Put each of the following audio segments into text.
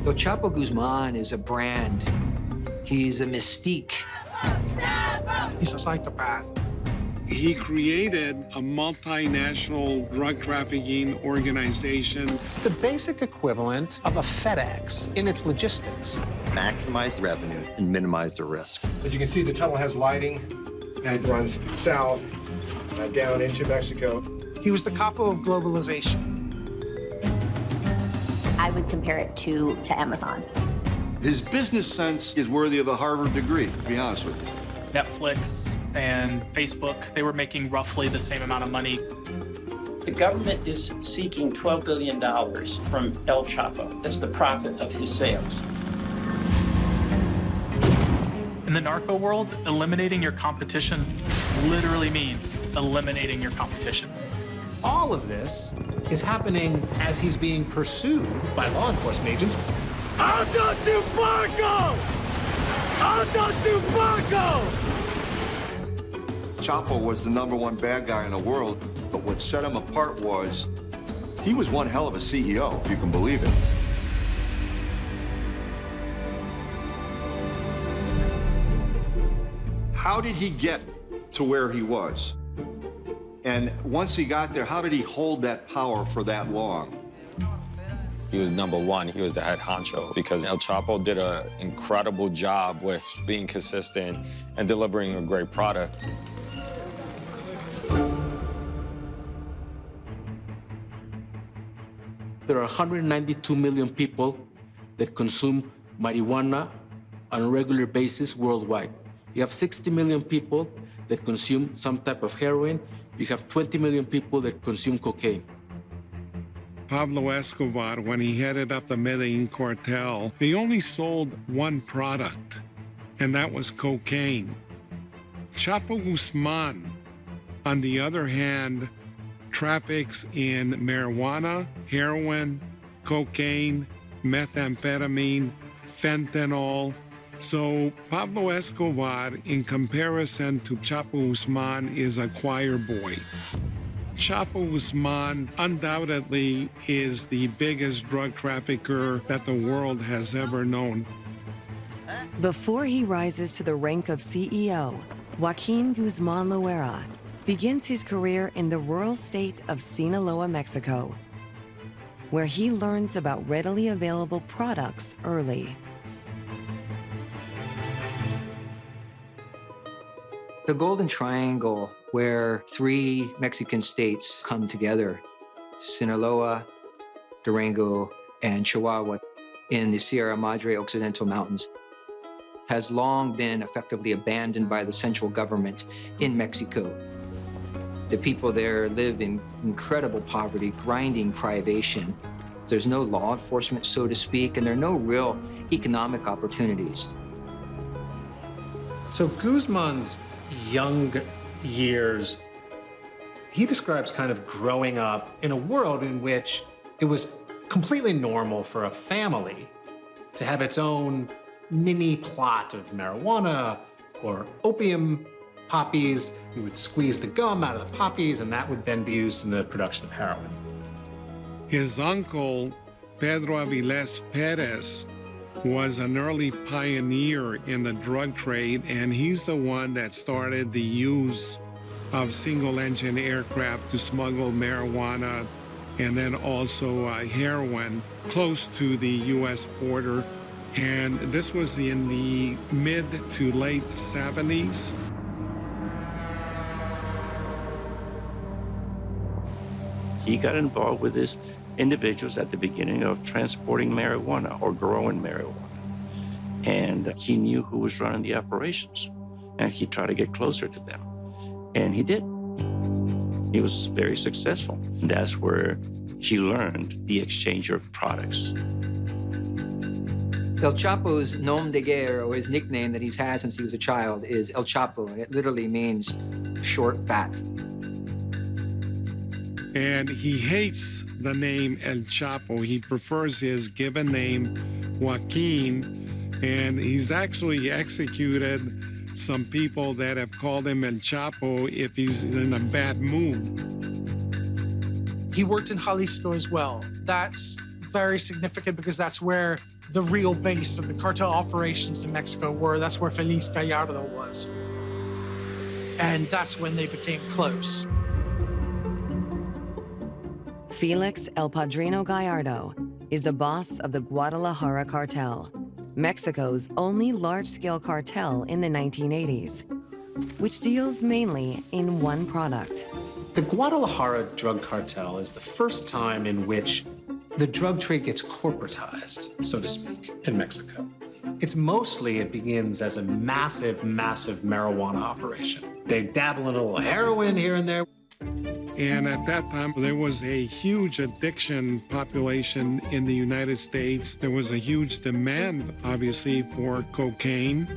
El Chapo Guzman is a brand. He's a mystique. He's a psychopath. He created a multinational drug trafficking organization. The basic equivalent of a FedEx in its logistics. Maximize the revenue and minimize the risk. As you can see, the tunnel has lighting and runs south down into Mexico. He was the Chapo of globalization. I would compare it to Amazon. His business sense is worthy of a Harvard degree, to be honest with you. Netflix and Facebook, they were making roughly the same amount of money. The government is seeking $12 billion from El Chapo. That's the profit of his sales. In the narco world, eliminating your competition literally means eliminating your competition. All of this is happening as he's being pursued by law enforcement agents. ¡Alto Tupaco! ¡Alto Tupaco! Chapo was the #1 bad guy in the world, but what set him apart was he was one hell of a CEO, if you can believe it. How did he get to where he was? And once he got there, how did he hold that power for that long? He was #1. He was the head honcho because El Chapo did an incredible job with being consistent and delivering a great product. There are 192 million people that consume marijuana on a regular basis worldwide. You have 60 million people that consume some type of heroin. You have 20 million people that consume cocaine. Pablo Escobar, when he headed up the Medellin cartel, they only sold one product, and that was cocaine. Chapo Guzman, on the other hand, traffics in marijuana, heroin, cocaine, methamphetamine, fentanyl. So Pablo Escobar, in comparison to Chapo Guzman, is a choir boy. Chapo Guzman undoubtedly is the biggest drug trafficker that the world has ever known. Before he rises to the rank of CEO, Joaquin Guzman Loera begins his career in the rural state of Sinaloa, Mexico, where he learns about readily available products early. The Golden Triangle, where 3 Mexican states come together, Sinaloa, Durango, and Chihuahua in the Sierra Madre Occidental Mountains, has long been effectively abandoned by the central government in Mexico. The people there live in incredible poverty, grinding privation. There's no law enforcement, so to speak, and there are no real economic opportunities. So Guzman's young years, he describes kind of growing up in a world in which it was completely normal for a family to have its own mini plot of marijuana or opium poppies. You would squeeze the gum out of the poppies, and that would then be used in the production of heroin. His uncle, Pedro Avilés Perez, was an early pioneer in the drug trade, and he's the one that started the use of single-engine aircraft to smuggle marijuana and then also heroin close to the U.S. border. And this was in the mid to late 70s. He got involved with these individuals at the beginning of transporting marijuana or growing marijuana. And he knew who was running the operations, and he tried to get closer to them. And he did. He was very successful. That's where he learned the exchange of products. El Chapo's nom de guerre, or his nickname that he's had since he was a child, is El Chapo, and it literally means short, fat. And he hates the name El Chapo. He prefers his given name, Joaquin, and he's actually executed some people that have called him El Chapo if he's in a bad mood. He worked in Jalisco as well. That's very significant because that's where the real base of the cartel operations in Mexico were. That's where Felix Gallardo was. And that's when they became close. Felix El Padrino Gallardo is the boss of the Guadalajara cartel, Mexico's only large-scale cartel in the 1980s, which deals mainly in one product. The Guadalajara drug cartel is the first time in which the drug trade gets corporatized, so to speak, in Mexico. It begins as a massive, massive marijuana operation. They dabble in a little heroin here and there. And at that time, there was a huge addiction population in the United States. There was a huge demand, obviously, for cocaine.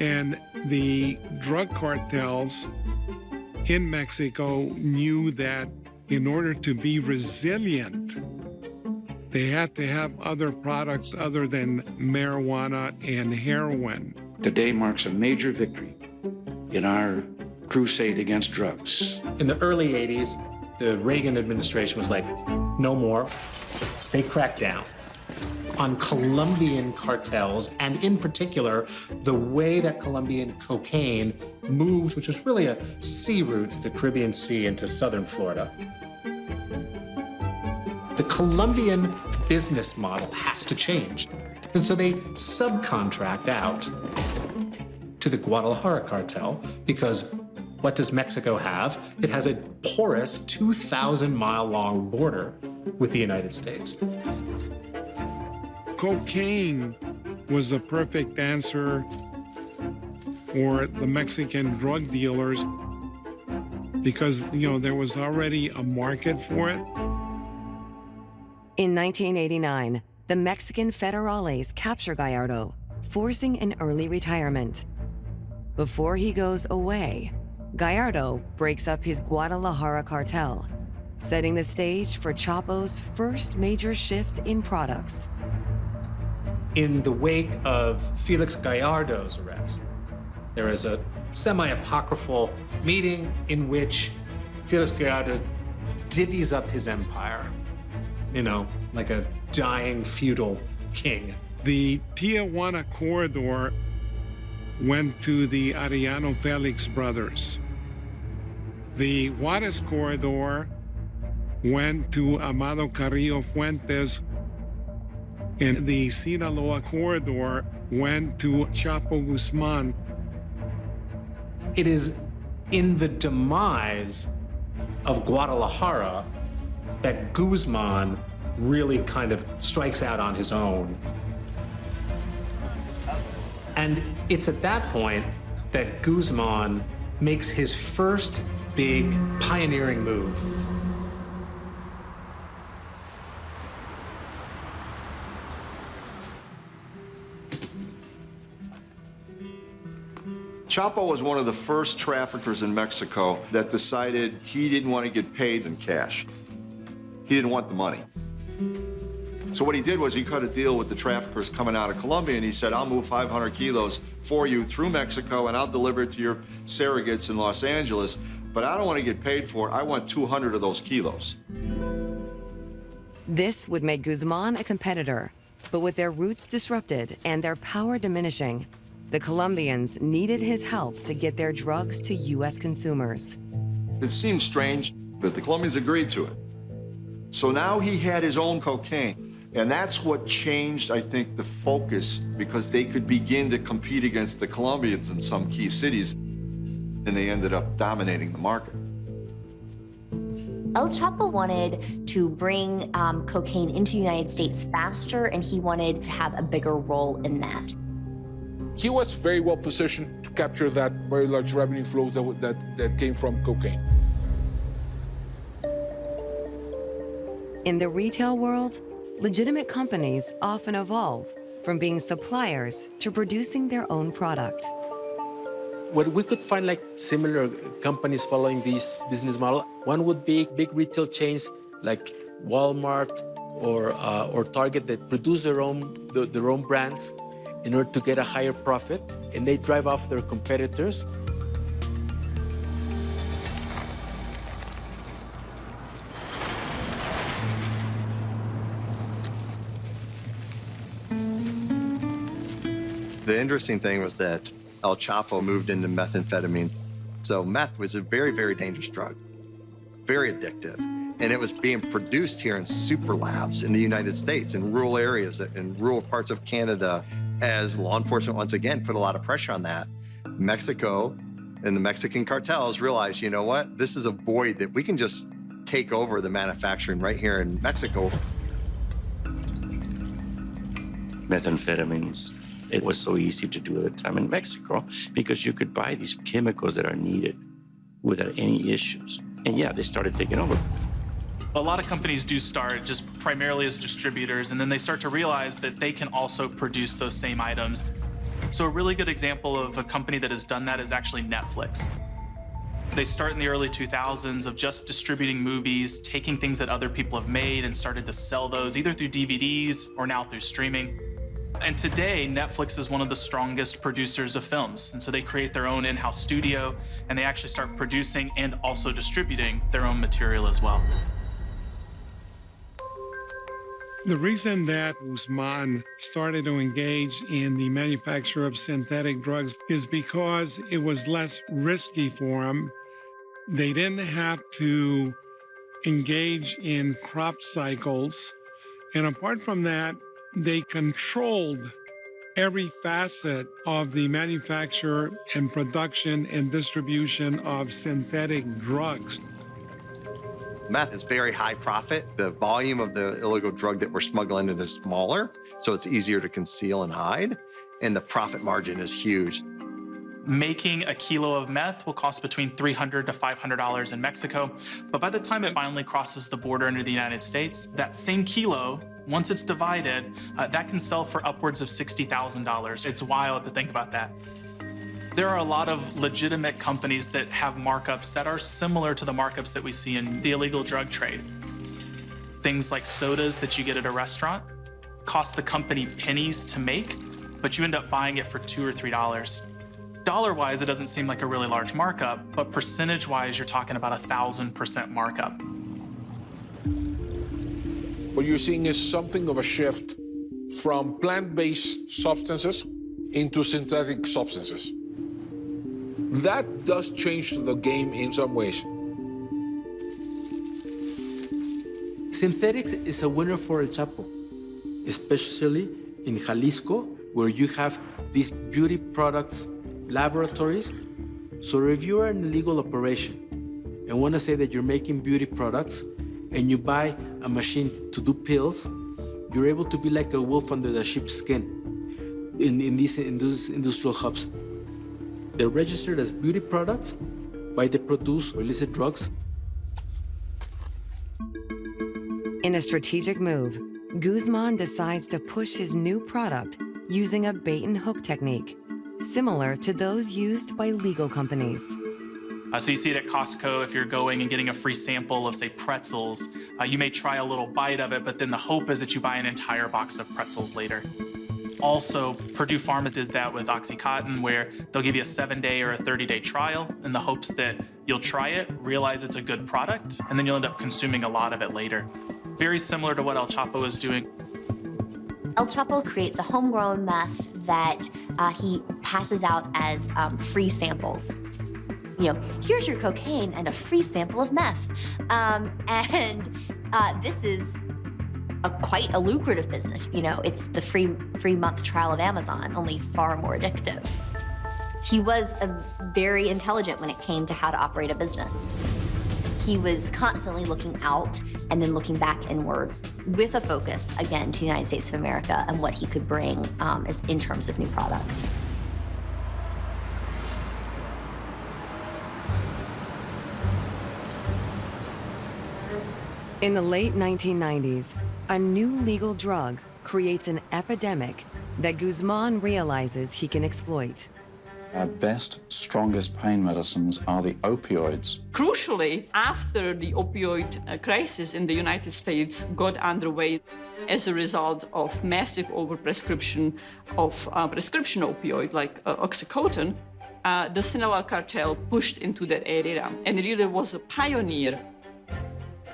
And the drug cartels in Mexico knew that in order to be resilient, they had to have other products other than marijuana and heroin. Today marks a major victory in our crusade against drugs. In the early 80s, the Reagan administration was like, no more. They cracked down on Colombian cartels, and in particular, the way that Colombian cocaine moved, which was really a sea route, the Caribbean Sea into southern Florida. The Colombian business model has to change. And so they subcontract out to the Guadalajara cartel, because what does Mexico have? It has a porous 2,000-mile-long border with the United States. Cocaine was the perfect answer for the Mexican drug dealers because, there was already a market for it. In 1989, the Mexican federales capture Gallardo, forcing an early retirement. Before he goes away, Gallardo breaks up his Guadalajara cartel, setting the stage for Chapo's first major shift in products. In the wake of Felix Gallardo's arrest, there is a semi-apocryphal meeting in which Felix Gallardo divvies up his empire, like a dying feudal king. The Tijuana corridor went to the Arellano Felix brothers. The Juarez corridor went to Amado Carrillo Fuentes, and the Sinaloa corridor went to Chapo Guzman. It is in the demise of Guadalajara that Guzman really kind of strikes out on his own. And it's at that point that Guzman makes his first big pioneering move. Chapo was one of the first traffickers in Mexico that decided he didn't want to get paid in cash. He didn't want the money. So what he did was he cut a deal with the traffickers coming out of Colombia, and he said, I'll move 500 kilos for you through Mexico, and I'll deliver it to your surrogates in Los Angeles, but I don't want to get paid for it. I want 200 of those kilos. This would make Guzman a competitor, but with their routes disrupted and their power diminishing, the Colombians needed his help to get their drugs to U.S. consumers. It seemed strange, but the Colombians agreed to it. So now he had his own cocaine. And that's what changed, I think, the focus, because they could begin to compete against the Colombians in some key cities, and they ended up dominating the market. El Chapo wanted to bring cocaine into the United States faster, and he wanted to have a bigger role in that. He was very well positioned to capture that very large revenue flows that came from cocaine. In the retail world, legitimate companies often evolve from being suppliers to producing their own product. Where we could find similar companies following this business model, one would be big retail chains like Walmart or Target that produce their own brands in order to get a higher profit, and they drive off their competitors. The interesting thing was that El Chapo moved into methamphetamine. So meth was a very, very dangerous drug, very addictive. And it was being produced here in super labs in the United States, in rural areas, in rural parts of Canada, as law enforcement, once again, put a lot of pressure on that. Mexico and the Mexican cartels realized, you know what, this is a void that we can just take over the manufacturing right here in Mexico. Methamphetamines, it was so easy to do at the time in Mexico because you could buy these chemicals that are needed without any issues. And yeah, they started taking over. A lot of companies do start just primarily as distributors, and then they start to realize that they can also produce those same items. So a really good example of a company that has done that is actually Netflix. They start in the early 2000s of just distributing movies, taking things that other people have made and started to sell those either through DVDs or now through streaming. And today, Netflix is one of the strongest producers of films. And so they create their own in-house studio, and they actually start producing and also distributing their own material as well. The reason that Guzman started to engage in the manufacture of synthetic drugs is because it was less risky for him. They didn't have to engage in crop cycles. And apart from that, they controlled every facet of the manufacture and production and distribution of synthetic drugs. Meth is very high profit. The volume of the illegal drug that we're smuggling in is smaller, so it's easier to conceal and hide, and the profit margin is huge. Making a kilo of meth will cost between $300 to $500 in Mexico, but by the time it finally crosses the border into the United States, that same kilo, once it's divided, that can sell for upwards of $60,000. It's wild to think about that. There are a lot of legitimate companies that have markups that are similar to the markups that we see in the illegal drug trade. Things like sodas that you get at a restaurant cost the company pennies to make, but you end up buying it for $2 or $3. Dollar-wise, it doesn't seem like a really large markup, but percentage-wise, you're talking about 1,000% markup. What you're seeing is something of a shift from plant-based substances into synthetic substances. That does change the game in some ways. Synthetics is a winner for El Chapo, especially in Jalisco, where you have these beauty products laboratories. So if you're an illegal operation and want to say that you're making beauty products and you buy a machine to do pills, you're able to be like a wolf under the sheep's skin in these industrial hubs. They're registered as beauty products, but they produce illicit drugs. In a strategic move, Guzman decides to push his new product using a bait and hook technique, similar to those used by legal companies. So you see it at Costco if you're going and getting a free sample of, say, pretzels. You may try a little bite of it, but then the hope is that you buy an entire box of pretzels later. Also, Purdue Pharma did that with Oxycontin, where they'll give you a 7-day or a 30-day trial in the hopes that you'll try it, realize it's a good product, and then you'll end up consuming a lot of it later. Very similar to what El Chapo is doing. El Chapo creates a homegrown meth that he passes out as free samples. You know, here's your cocaine and a free sample of meth. This is quite a lucrative business. You know, it's the free month trial of Amazon, only far more addictive. He was very intelligent when it came to how to operate a business. He was constantly looking out and then looking back inward with a focus, again, to the United States of America and what he could bring in terms of new product. In the late 1990s, a new legal drug creates an epidemic that Guzman realizes he can exploit. Our best, strongest pain medicines are the opioids. Crucially, after the opioid crisis in the United States got underway as a result of massive overprescription of prescription opioid like Oxycontin, the Sinaloa cartel pushed into that area and really was a pioneer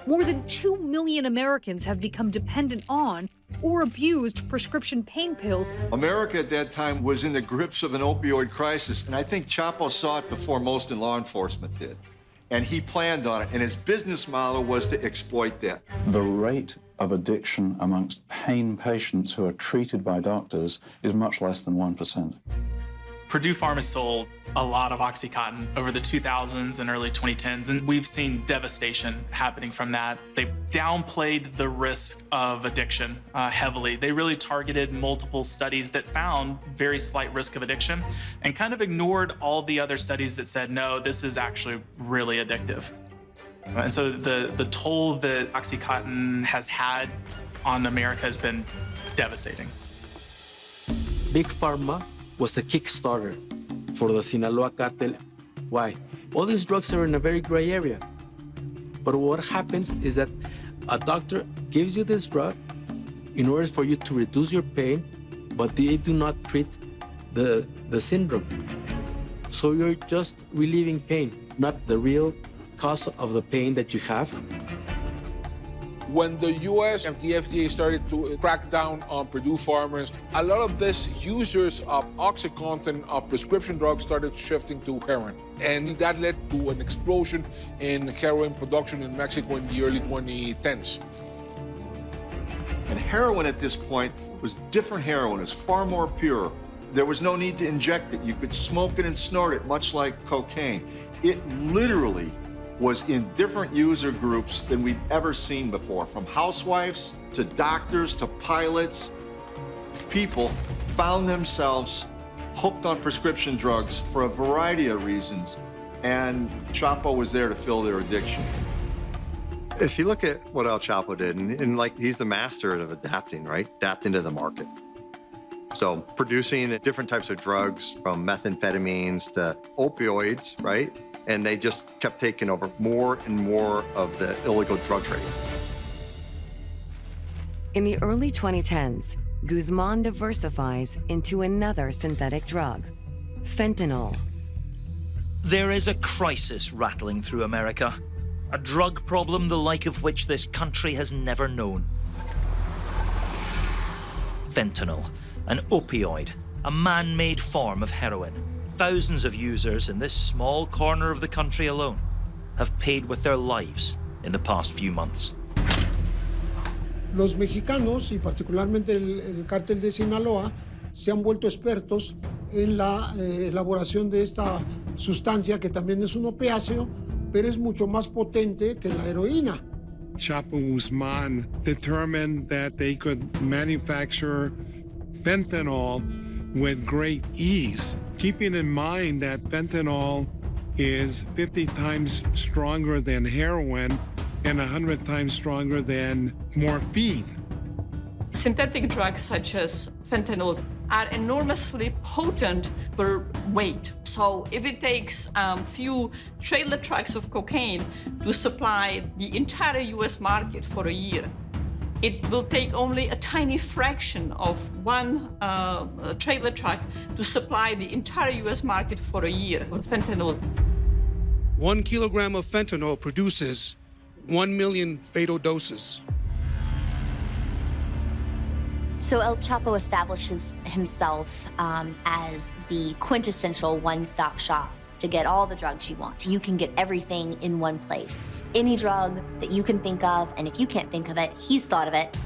More than 2 million Americans have become dependent on or abused prescription pain pills. America at that time was in the grips of an opioid crisis, and I think Chapo saw it before most in law enforcement did. And he planned on it, and his business model was to exploit that. The rate of addiction amongst pain patients who are treated by doctors is much less than 1%. Purdue Pharma sold a lot of OxyContin over the 2000s and early 2010s, and we've seen devastation happening from that. They downplayed the risk of addiction heavily. They really targeted multiple studies that found very slight risk of addiction and kind of ignored all the other studies that said, no, this is actually really addictive. And so the toll that OxyContin has had on America has been devastating. Big Pharma was a Kickstarter for the Sinaloa cartel. Why? All these drugs are in a very gray area. But what happens is that a doctor gives you this drug in order for you to reduce your pain, but they do not treat the syndrome. So you're just relieving pain, not the real cause of the pain that you have. When the US and the FDA started to crack down on Purdue farmers, a lot of these users of OxyContin, of prescription drugs, started shifting to heroin. And that led to an explosion in heroin production in Mexico in the early 2010s. And heroin at this point was different heroin. It was far more pure. There was no need to inject it. You could smoke it and snort it, much like cocaine. It literally was in different user groups than we've ever seen before, from housewives to doctors to pilots. People found themselves hooked on prescription drugs for a variety of reasons, and Chapo was there to fill their addiction. If you look at what El Chapo did, and like he's the master of adapting, right? Adapting to the market. So producing different types of drugs, from methamphetamines to opioids, right? And they just kept taking over more and more of the illegal drug trade. In the early 2010s, Guzman diversifies into another synthetic drug, fentanyl. There is a crisis rattling through America, a drug problem the like of which this country has never known. Fentanyl, an opioid, a man-made form of heroin. Thousands of users in this small corner of the country alone have paid with their lives in the past few months. Los mexicanos, y particularmente el cártel de Sinaloa, se han vuelto expertos en la elaboración de esta sustancia que también es un opiáceo, pero es mucho más potente que la heroína. Chapo Guzman determined that they could manufacture fentanyl with great ease, keeping in mind that fentanyl is 50 times stronger than heroin and 100 times stronger than morphine. Synthetic drugs such as fentanyl are enormously potent per weight. So if it takes a few trailer trucks of cocaine to supply the entire US market for a year, it will take only a tiny fraction of one trailer truck to supply the entire US market for a year with fentanyl. 1 kilogram of fentanyl produces 1 million fatal doses. So El Chapo establishes himself as the quintessential one-stop shop to get all the drugs you want. You can get everything in one place. Any drug that you can think of, and if you can't think of it, he's thought of it.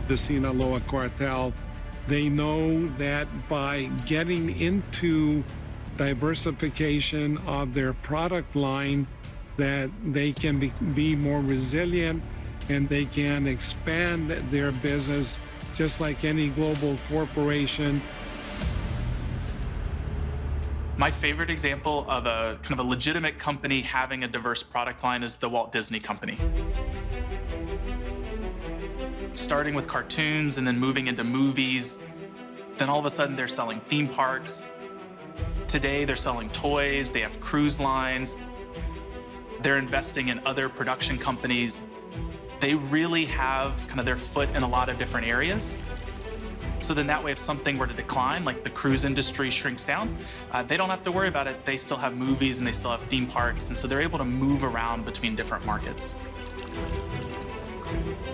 The Sinaloa cartel, they know that by getting into diversification of their product line, that they can be more resilient and they can expand their business just like any global corporation. My favorite example of a kind of a legitimate company having a diverse product line is the Walt Disney Company. Starting with cartoons and then moving into movies, then all of a sudden they're selling theme parks. Today they're selling toys, they have cruise lines. They're investing in other production companies. They really have kind of their foot in a lot of different areas. So then that way, if something were to decline, like the cruise industry shrinks down, they don't have to worry about it. They still have movies and they still have theme parks. And so they're able to move around between different markets.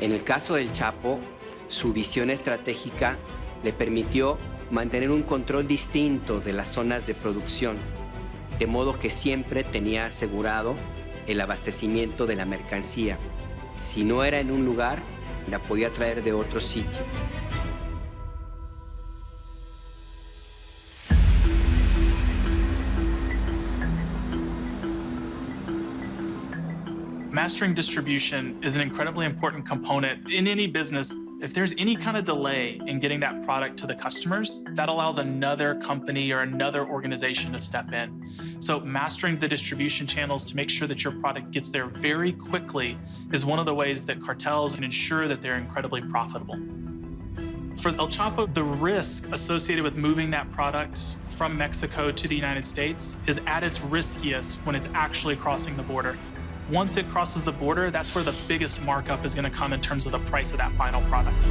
En el caso del Chapo, su visión estratégica le permitió mantener un control distinto de las zonas de producción, de modo que siempre tenía asegurado el abastecimiento de la mercancía. Si no era en un lugar, la podía traer de otro sitio. Mastering distribution is an incredibly important component in any business. If there's any kind of delay in getting that product to the customers, that allows another company or another organization to step in. So mastering the distribution channels to make sure that your product gets there very quickly is one of the ways that cartels can ensure that they're incredibly profitable. For El Chapo, the risk associated with moving that product from Mexico to the United States is at its riskiest when it's actually crossing the border. Once it crosses the border, that's where the biggest markup is going to come in terms of the price of that final product.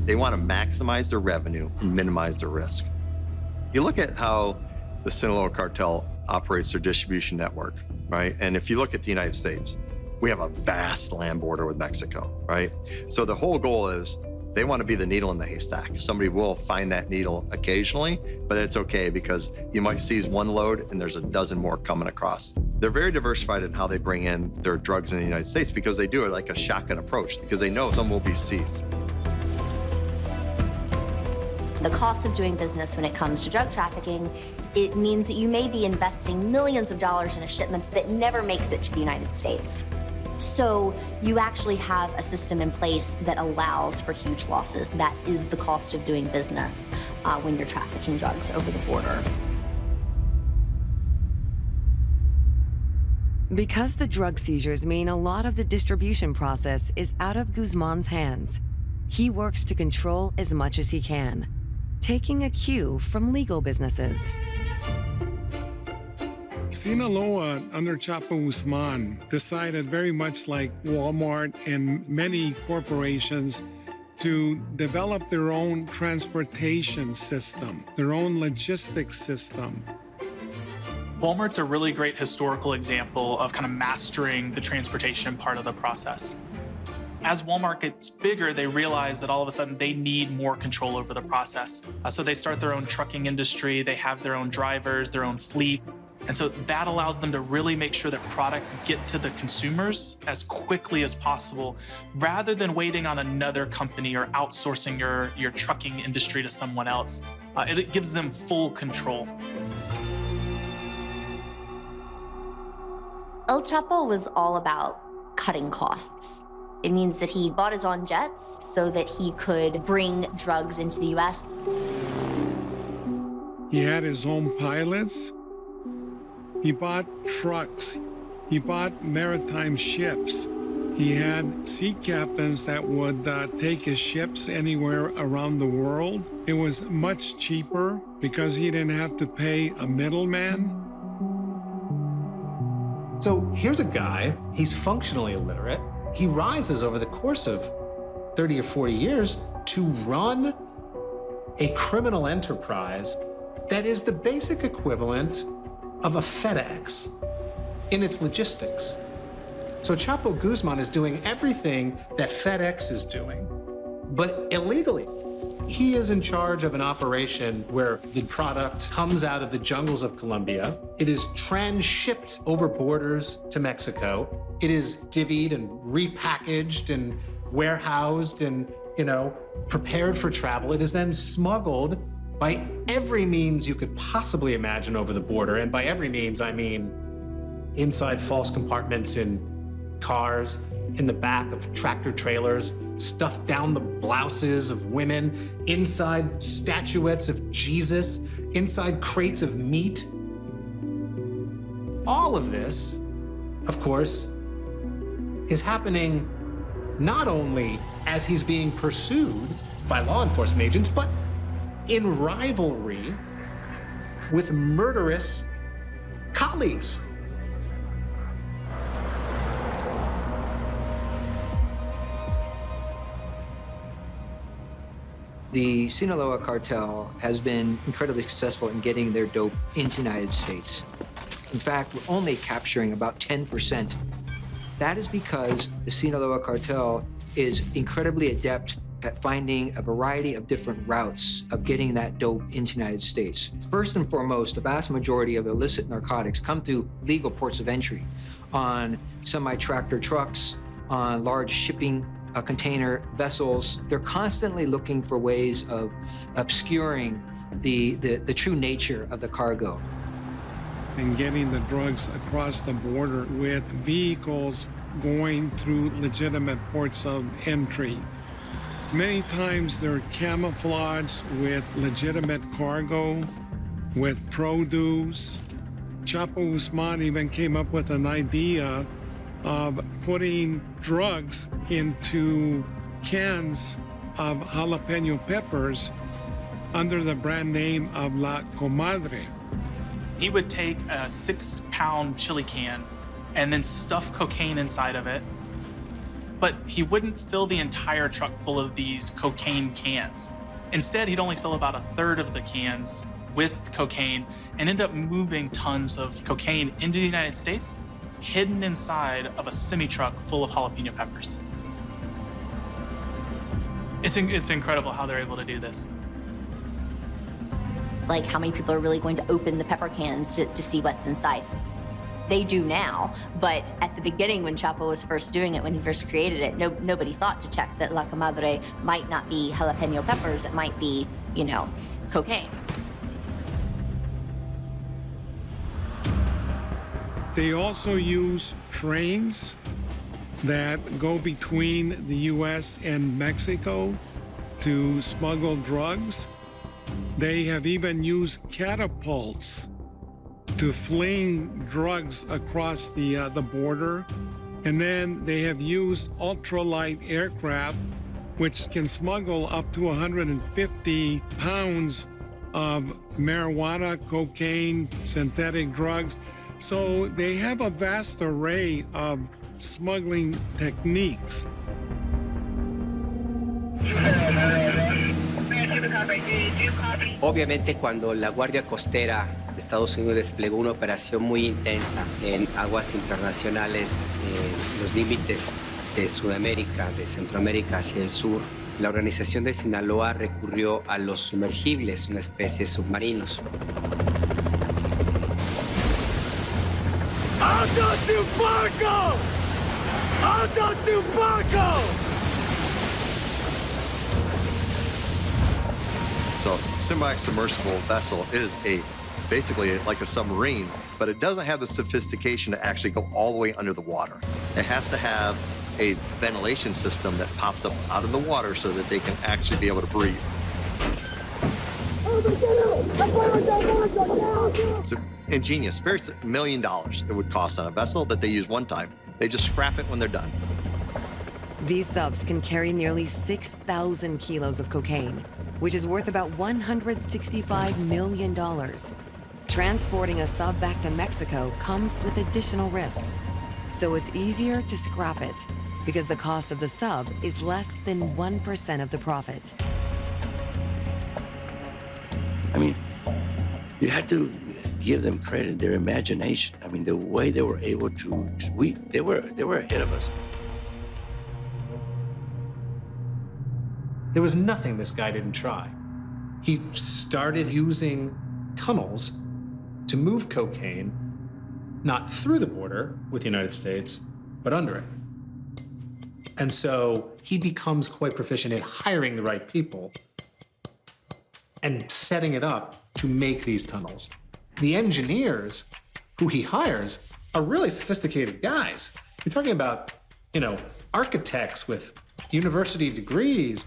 They want to maximize their revenue and minimize their risk. You look at how the Sinaloa cartel operates their distribution network, right? And if you look at the United States, we have a vast land border with Mexico, right? So the whole goal is they want to be the needle in the haystack. Somebody will find that needle occasionally, but it's okay because you might seize one load and there's a dozen more coming across. They're very diversified in how they bring in their drugs in the United States because they do it like a shotgun approach because they know some will be seized. The cost of doing business when it comes to drug trafficking, it means that you may be investing millions of dollars in a shipment that never makes it to the United States. So you actually have a system in place that allows for huge losses. That is the cost of doing business when you're trafficking drugs over the border. Because the drug seizures mean a lot of the distribution process is out of Guzman's hands, he works to control as much as he can, taking a cue from legal businesses. Sinaloa, under Chapo Guzman, decided very much like Walmart and many corporations to develop their own transportation system, their own logistics system. Walmart's a really great historical example of kind of mastering the transportation part of the process. As Walmart gets bigger, they realize that all of a sudden they need more control over the process. So they start their own trucking industry, they have their own drivers, their own fleet. And so that allows them to really make sure that products get to the consumers as quickly as possible, rather than waiting on another company or outsourcing your trucking industry to someone else. It gives them full control. El Chapo was all about cutting costs. It means that he bought his own jets so that he could bring drugs into the US. He had his own pilots. He bought trucks. He bought maritime ships. He had sea captains that would take his ships anywhere around the world. It was much cheaper because he didn't have to pay a middleman. So here's a guy, he's functionally illiterate. He rises over the course of 30 or 40 years to run a criminal enterprise that is the basic equivalent of a FedEx in its logistics. So Chapo Guzman is doing everything that FedEx is doing, but illegally. He is in charge of an operation where the product comes out of the jungles of Colombia. It is transshipped over borders to Mexico. It is divvied and repackaged and warehoused and, prepared for travel. It is then smuggled by every means you could possibly imagine over the border. And by every means, I mean inside false compartments in cars, in the back of tractor trailers, stuffed down the blouses of women, inside statuettes of Jesus, inside crates of meat. All of this, of course, is happening not only as he's being pursued by law enforcement agents, but in rivalry with murderous colleagues. The Sinaloa cartel has been incredibly successful in getting their dope into the United States. In fact, we're only capturing about 10%. That is because the Sinaloa cartel is incredibly adept at finding a variety of different routes of getting that dope into the United States. First and foremost, the vast majority of illicit narcotics come through legal ports of entry on semi-tractor trucks, on large shipping container vessels. They're constantly looking for ways of obscuring the true nature of the cargo. And getting the drugs across the border with vehicles going through legitimate ports of entry. Many times they're camouflaged with legitimate cargo, with produce. Chapo Guzman even came up with an idea of putting drugs into cans of jalapeno peppers under the brand name of La Comadre. He would take a 6-pound chili can and then stuff cocaine inside of it, but he wouldn't fill the entire truck full of these cocaine cans. Instead, he'd only fill about 1/3 of the cans with cocaine and end up moving tons of cocaine into the United States, hidden inside of a semi-truck full of jalapeno peppers. It's incredible how they're able to do this. Like, how many people are really going to open the pepper cans to see what's inside? They do now, but at the beginning when Chapo was first doing it, when he first created it, nobody thought to check that La Comadre might not be jalapeno peppers, it might be, you know, cocaine. They also use trains that go between the U.S. and Mexico to smuggle drugs. They have even used catapults to fling drugs across the border. And then they have used ultralight aircraft, which can smuggle up to 150 pounds of marijuana, cocaine, synthetic drugs. So they have a vast array of smuggling techniques. Obviamente, cuando la Guardia Costera de Estados Unidos desplegó una operación muy intensa en aguas internacionales, en los límites de Sudamérica, de Centroamérica hacia el sur, la organización de Sinaloa recurrió a los sumergibles, una especie de submarinos. ¡Alto tu barco! ¡Alto tu barco! So semi-submersible vessel is basically like a submarine, but it doesn't have the sophistication to actually go all the way under the water. It has to have a ventilation system that pops up out of the water so that they can actually be able to breathe. It's ingenious. $1 million it would cost on a vessel that they use one time. They just scrap it when they're done. These subs can carry nearly 6,000 kilos of cocaine, which is worth about $165 million. Transporting a sub back to Mexico comes with additional risks. So it's easier to scrap it because the cost of the sub is less than 1% of the profit. I mean, you had to give them credit, their imagination. I mean, the way they were able to, they were ahead of us. There was nothing this guy didn't try. He started using tunnels to move cocaine, not through the border with the United States, but under it. And so he becomes quite proficient at hiring the right people and setting it up to make these tunnels. The engineers who he hires are really sophisticated guys. You're talking about, you know, architects with university degrees.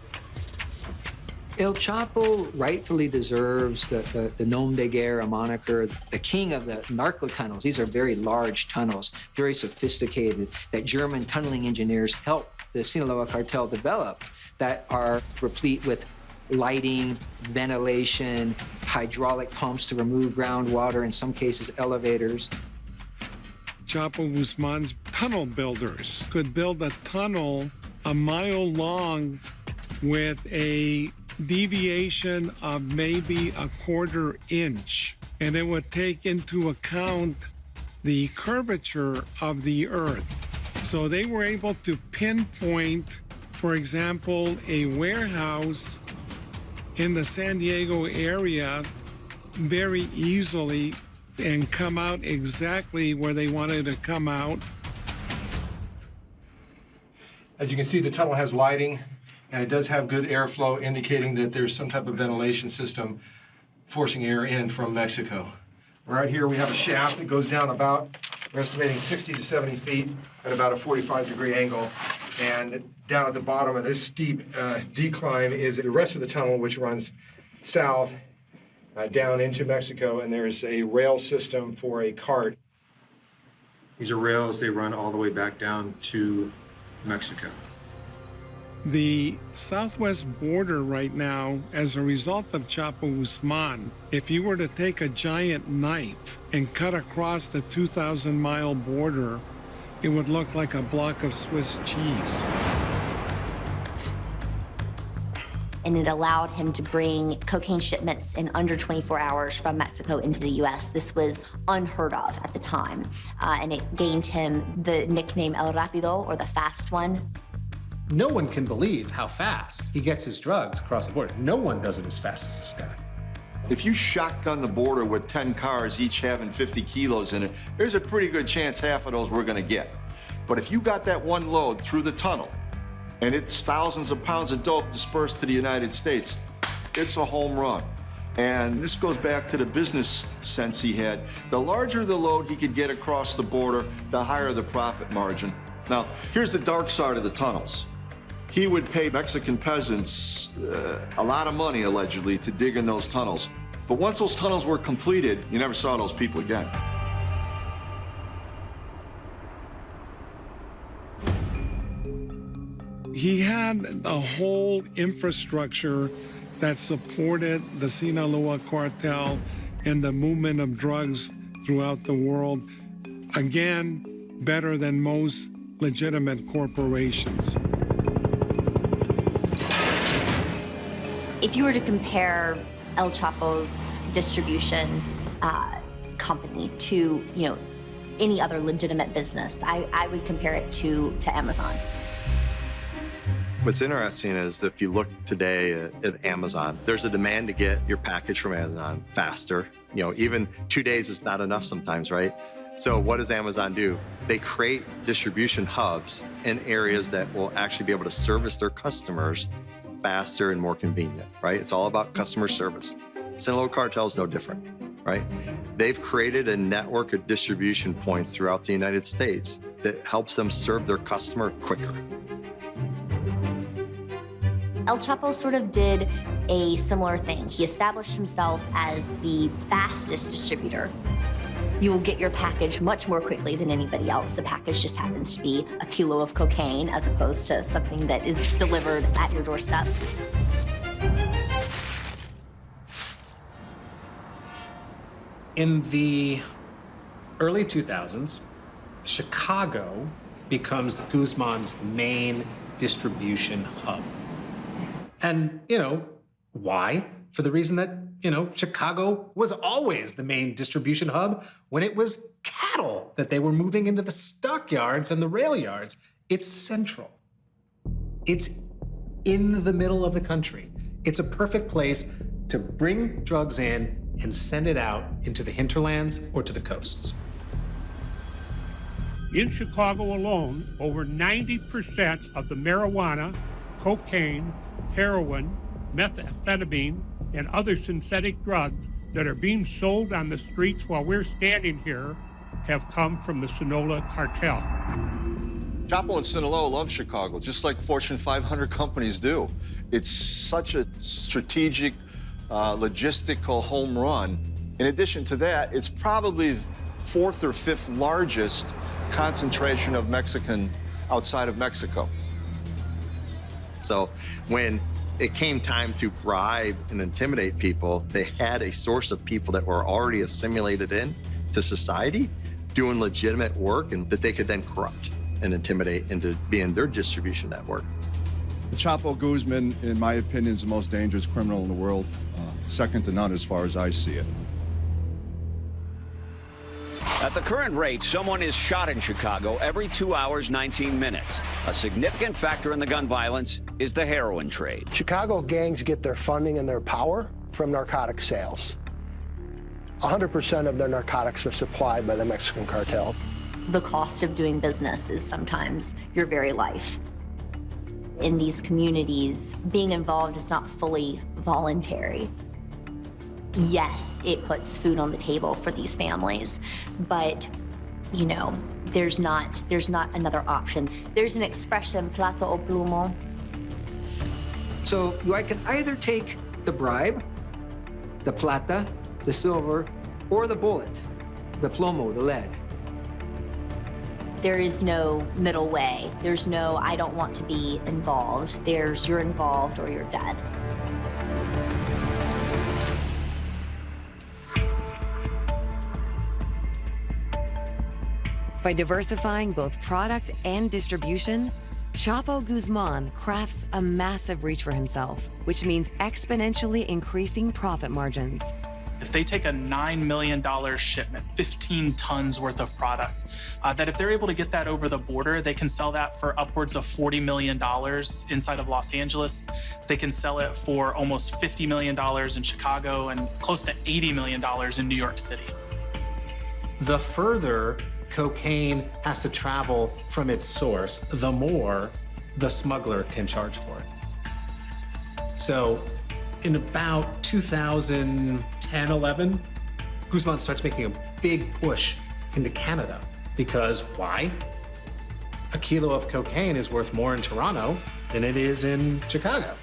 El Chapo rightfully deserves the nom de guerre, a moniker, the king of the narco tunnels. These are very large tunnels, very sophisticated, that German tunneling engineers helped the Sinaloa cartel develop, that are replete with lighting, ventilation, hydraulic pumps to remove groundwater, in some cases elevators. Chapo Guzman's tunnel builders could build a tunnel a mile long with a deviation of maybe a quarter inch, and it would take into account the curvature of the earth. So they were able to pinpoint, for example, a warehouse in the San Diego area very easily and come out exactly where they wanted to come out. As you can see, the tunnel has lighting, and it does have good airflow, indicating that there's some type of ventilation system forcing air in from Mexico. Right here, we have a shaft that goes down about, we're estimating 60 to 70 feet at about a 45-degree angle. And down at the bottom of this steep decline is the rest of the tunnel, which runs south down into Mexico, and there's a rail system for a cart. These are rails, they run all the way back down to Mexico. The southwest border right now, as a result of Chapo Guzman, if you were to take a giant knife and cut across the 2,000-mile border, it would look like a block of Swiss cheese. And it allowed him to bring cocaine shipments in under 24 hours from Mexico into the U.S. This was unheard of at the time, and it gained him the nickname El Rápido, or the fast one. No one can believe how fast he gets his drugs across the border. No one does it as fast as this guy. If you shotgun the border with 10 cars, each having 50 kilos in it, there's a pretty good chance half of those we're gonna get. But if you got that one load through the tunnel, and it's thousands of pounds of dope dispersed to the United States, it's a home run. And this goes back to the business sense he had. The larger the load he could get across the border, the higher the profit margin. Now, here's the dark side of the tunnels. He would pay Mexican peasants a lot of money, allegedly, to dig in those tunnels. But once those tunnels were completed, you never saw those people again. He had a whole infrastructure that supported the Sinaloa cartel and the movement of drugs throughout the world. Again, better than most legitimate corporations. If you were to compare El Chapo's distribution company to, any other legitimate business, I would compare it to Amazon. What's interesting is that if you look today at Amazon, there's a demand to get your package from Amazon faster. Even 2 days is not enough sometimes, right? So what does Amazon do? They create distribution hubs in areas that will actually be able to service their customers faster and more convenient, right? It's all about customer service. Sinaloa Cartel is no different, right? They've created a network of distribution points throughout the United States that helps them serve their customer quicker. El Chapo sort of did a similar thing. He established himself as the fastest distributor. You will get your package much more quickly than anybody else. The package just happens to be a kilo of cocaine as opposed to something that is delivered at your doorstep. In the early 2000s, Chicago becomes Guzman's main distribution hub. And, why? For the reason that, Chicago was always the main distribution hub when it was cattle that they were moving into the stockyards and the rail yards. It's central. It's in the middle of the country. It's a perfect place to bring drugs in and send it out into the hinterlands or to the coasts. In Chicago alone, over 90% of the marijuana, cocaine, heroin, methamphetamine, and other synthetic drugs that are being sold on the streets while we're standing here have come from the Sinaloa cartel. Chapo and Sinaloa love Chicago, just like Fortune 500 companies do. It's such a strategic, logistical home run. In addition to that, it's probably fourth or fifth largest concentration of Mexican outside of Mexico. So when it came time to bribe and intimidate people, they had a source of people that were already assimilated in to society, doing legitimate work, and that they could then corrupt and intimidate into being their distribution network. Chapo Guzman, in my opinion, is the most dangerous criminal in the world. Second to none as far as I see it. At the current rate, someone is shot in Chicago every 2 hours, 19 minutes. A significant factor in the gun violence is the heroin trade. Chicago gangs get their funding and their power from narcotic sales. 100% of their narcotics are supplied by the Mexican cartel. The cost of doing business is sometimes your very life. In these communities, being involved is not fully voluntary. Yes, it puts food on the table for these families, but, you know, there's not another option. There's an expression, plata o plomo. So I can either take the bribe, the plata, the silver, or the bullet, the plomo, the lead. There is no middle way. There's no, I don't want to be involved. There's, you're involved or you're dead. By diversifying both product and distribution, Chapo Guzman crafts a massive reach for himself, which means exponentially increasing profit margins. If they take a $9 million shipment, 15 tons worth of product, that if they're able to get that over the border, they can sell that for upwards of $40 million inside of Los Angeles. They can sell it for almost $50 million in Chicago and close to $80 million in New York City. The further cocaine has to travel from its source, the more the smuggler can charge for it. So in about 2010, 11, Guzman starts making a big push into Canada because why? A kilo of cocaine is worth more in Toronto than it is in Chicago.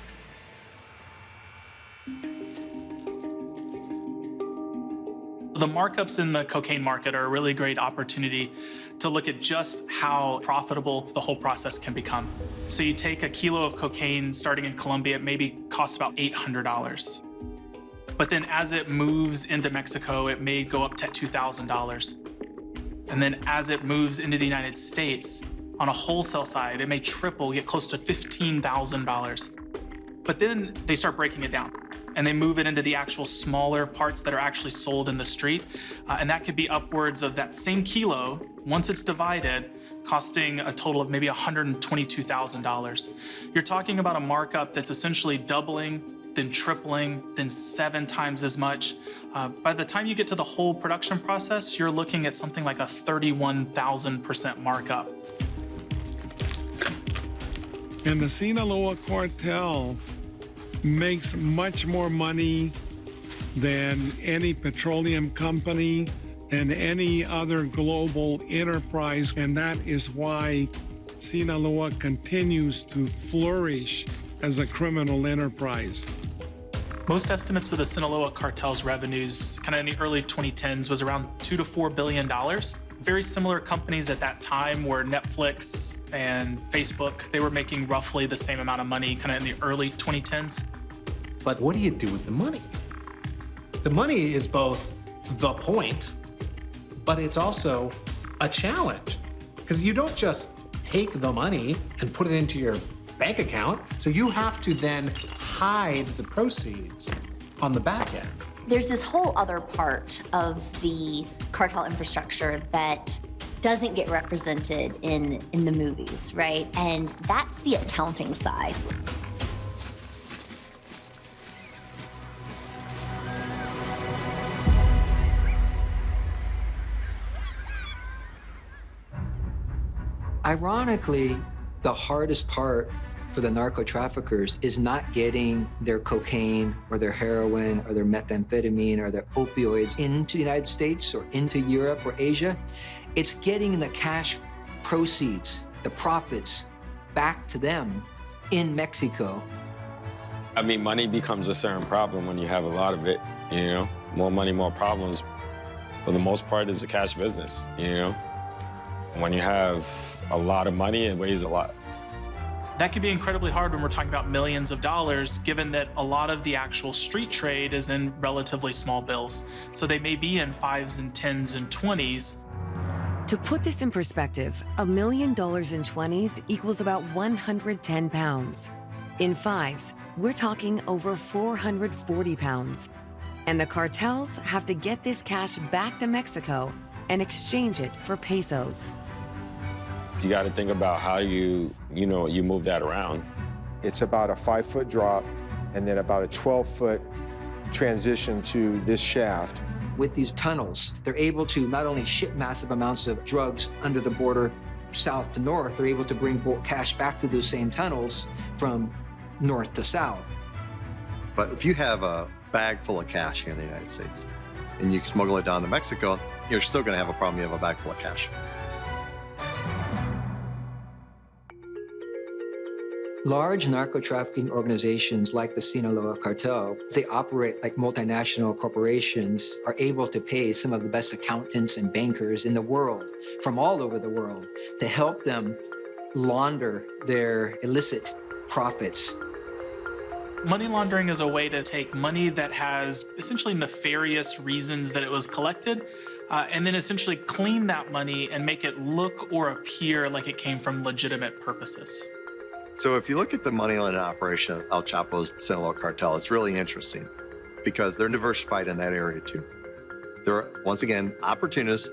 The markups in the cocaine market are a really great opportunity to look at just how profitable the whole process can become. So you take a kilo of cocaine starting in Colombia, it maybe costs about $800. But then as it moves into Mexico, it may go up to $2,000. And then as it moves into the United States, on a wholesale side, it may triple, get close to $15,000. But then they start breaking it down and they move it into the actual smaller parts that are actually sold in the street. And that could be upwards of that same kilo, once it's divided, costing a total of maybe $122,000. You're talking about a markup that's essentially doubling, then tripling, then 7 times as much. By the time you get to the whole production process, you're looking at something like a 31,000% markup. And the Sinaloa cartel makes much more money than any petroleum company, than any other global enterprise, and that is why Sinaloa continues to flourish as a criminal enterprise. Most estimates of the Sinaloa cartel's revenues, kind of in the early 2010s, was around $2 to $4 billion. Very similar companies at that time were Netflix and Facebook. They were making roughly the same amount of money kind of in the early 2010s. But what do you do with the money? The money is both the point, but it's also a challenge because you don't just take the money and put it into your bank account. So you have to then hide the proceeds on the back end. There's this whole other part of the cartel infrastructure that doesn't get represented in the movies, right? And that's the accounting side. Ironically, the hardest part for the narco traffickers is not getting their cocaine or their heroin or their methamphetamine or their opioids into the United States or into Europe or Asia. It's getting the cash proceeds, the profits, back to them in Mexico. I mean, money becomes a certain problem when you have a lot of it, you know? More money, more problems. For the most part, it's a cash business, you know? When you have a lot of money, it weighs a lot. That can be incredibly hard when we're talking about millions of dollars, given that a lot of the actual street trade is in relatively small bills. So they may be in 5s and 10s and 20s. To put this in perspective, $1 million in 20s equals about 110 pounds. In fives, we're talking over 440 pounds. And the cartels have to get this cash back to Mexico and exchange it for pesos. You got to think about how you move that around. It's about a 5-foot drop and then about a 12-foot transition to this shaft. With these tunnels, they're able to not only ship massive amounts of drugs under the border south to north, they're able to bring cash back to those same tunnels from north to south. But if you have a bag full of cash here in the United States and you smuggle it down to Mexico, you're still going to have a problem. You have a bag full of cash. Large narco-trafficking organizations like the Sinaloa cartel, they operate like multinational corporations, are able to pay some of the best accountants and bankers in the world, from all over the world, to help them launder their illicit profits. Money laundering is a way to take money that has essentially nefarious reasons that it was collected, and then essentially clean that money and make it look or appear like it came from legitimate purposes. So if you look at the money laundering operation of El Chapo's Sinaloa cartel, it's really interesting because they're diversified in that area too. They're, once again, opportunists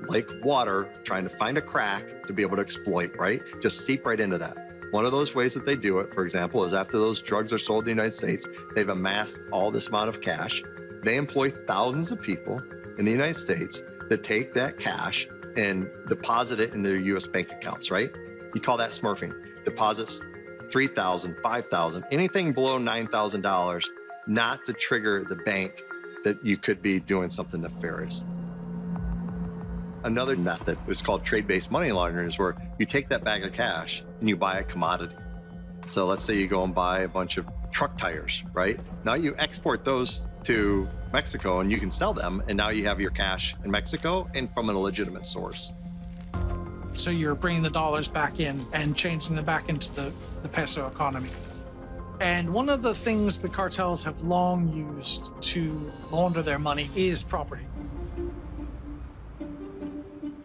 like water trying to find a crack to be able to exploit, right? Just seep right into that. One of those ways that they do it, for example, is after those drugs are sold in the United States, they've amassed all this amount of cash. They employ thousands of people in the United States to take that cash and deposit it in their U.S. bank accounts, right? You call that smurfing. Deposits $3,000, $5,000, anything below $9,000, not to trigger the bank that you could be doing something nefarious. Another method is called trade-based money laundering, is where you take that bag of cash and you buy a commodity. So let's say you go and buy a bunch of truck tires, right? Now you export those to Mexico and you can sell them, and now you have your cash in Mexico and from a legitimate source. So you're bringing the dollars back in and changing them back into the peso economy. And one of the things the cartels have long used to launder their money is property.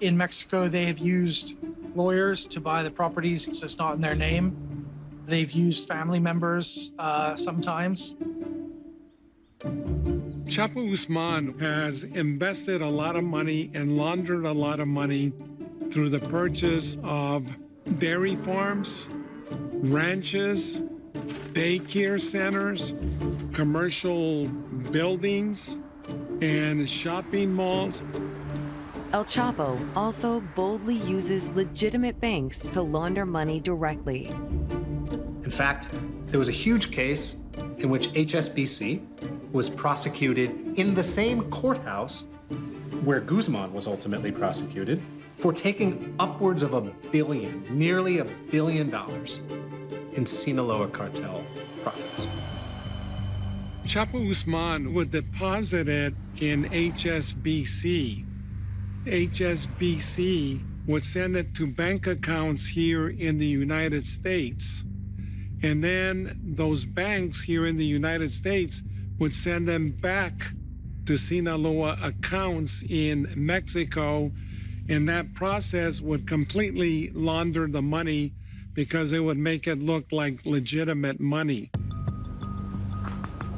In Mexico, they have used lawyers to buy the properties so it's not in their name. They've used family members sometimes. Chapo Guzman has invested a lot of money and laundered a lot of money through the purchase of dairy farms, ranches, daycare centers, commercial buildings, and shopping malls. El Chapo also boldly uses legitimate banks to launder money directly. In fact, there was a huge case in which HSBC was prosecuted in the same courthouse where Guzman was ultimately prosecuted for taking upwards of $1 billion, nearly $1 billion in Sinaloa cartel profits. Chapo Guzman would deposit it in HSBC. HSBC would send it to bank accounts here in the United States. And then those banks here in the United States would send them back to Sinaloa accounts in Mexico. And that process would completely launder the money because it would make it look like legitimate money.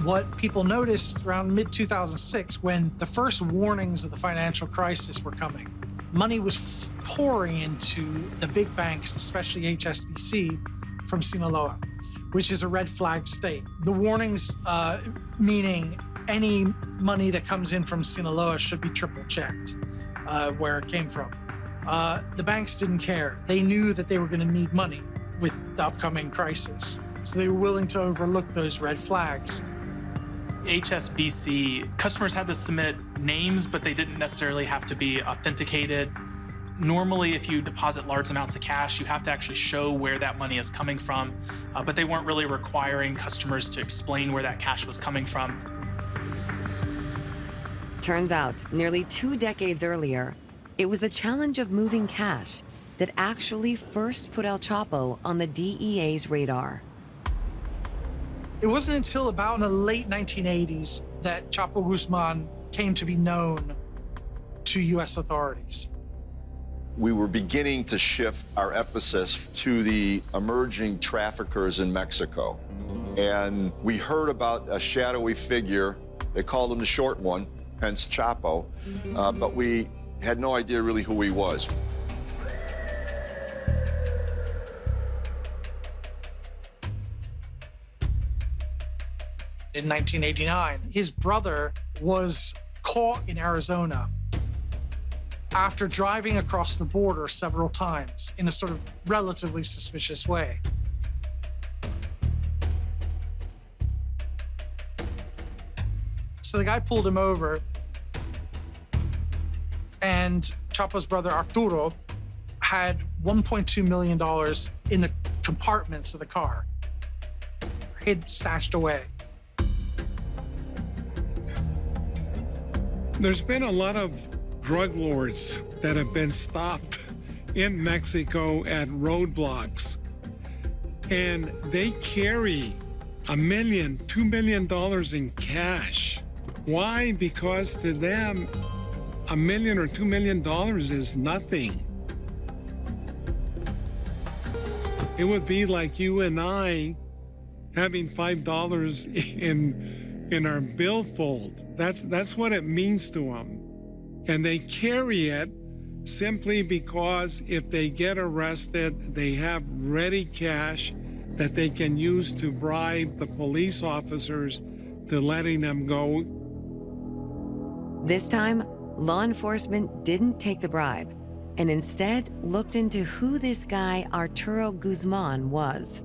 What people noticed around mid-2006, when the first warnings of the financial crisis were coming, money was pouring into the big banks, especially HSBC, from Sinaloa, which is a red flag state. The warnings meaning any money that comes in from Sinaloa should be triple checked where it came from. The banks didn't care. They knew that they were going to need money with the upcoming crisis, so they were willing to overlook those red flags. HSBC, customers had to submit names, but they didn't necessarily have to be authenticated. Normally, if you deposit large amounts of cash, you have to actually show where that money is coming from, but they weren't really requiring customers to explain where that cash was coming from. Turns out, nearly 2 decades earlier, it was the challenge of moving cash that actually first put El Chapo on the DEA's radar. It wasn't until about in the late 1980s that Chapo Guzman came to be known to U.S. authorities. we were beginning to shift our emphasis to the emerging traffickers in Mexico. And we heard about a shadowy figure. They called him the short one, hence Chapo, but we had no idea really who he was. In 1989, his brother was caught in Arizona after driving across the border several times in a sort of relatively suspicious way. So the guy pulled him over, and Chapo's brother Arturo had $1.2 million in the compartments of the car, stashed away. There's been a lot of drug lords that have been stopped in Mexico at roadblocks, and they carry $1 million, $2 million in cash. Why? Because to them, $1 million or $2 million is nothing. It would be like you and I having $5 in our billfold. That's what it means to them. And they carry it simply because if they get arrested, they have ready cash that they can use to bribe the police officers to letting them go. This time, law enforcement didn't take the bribe and instead looked into who this guy Arturo Guzman was.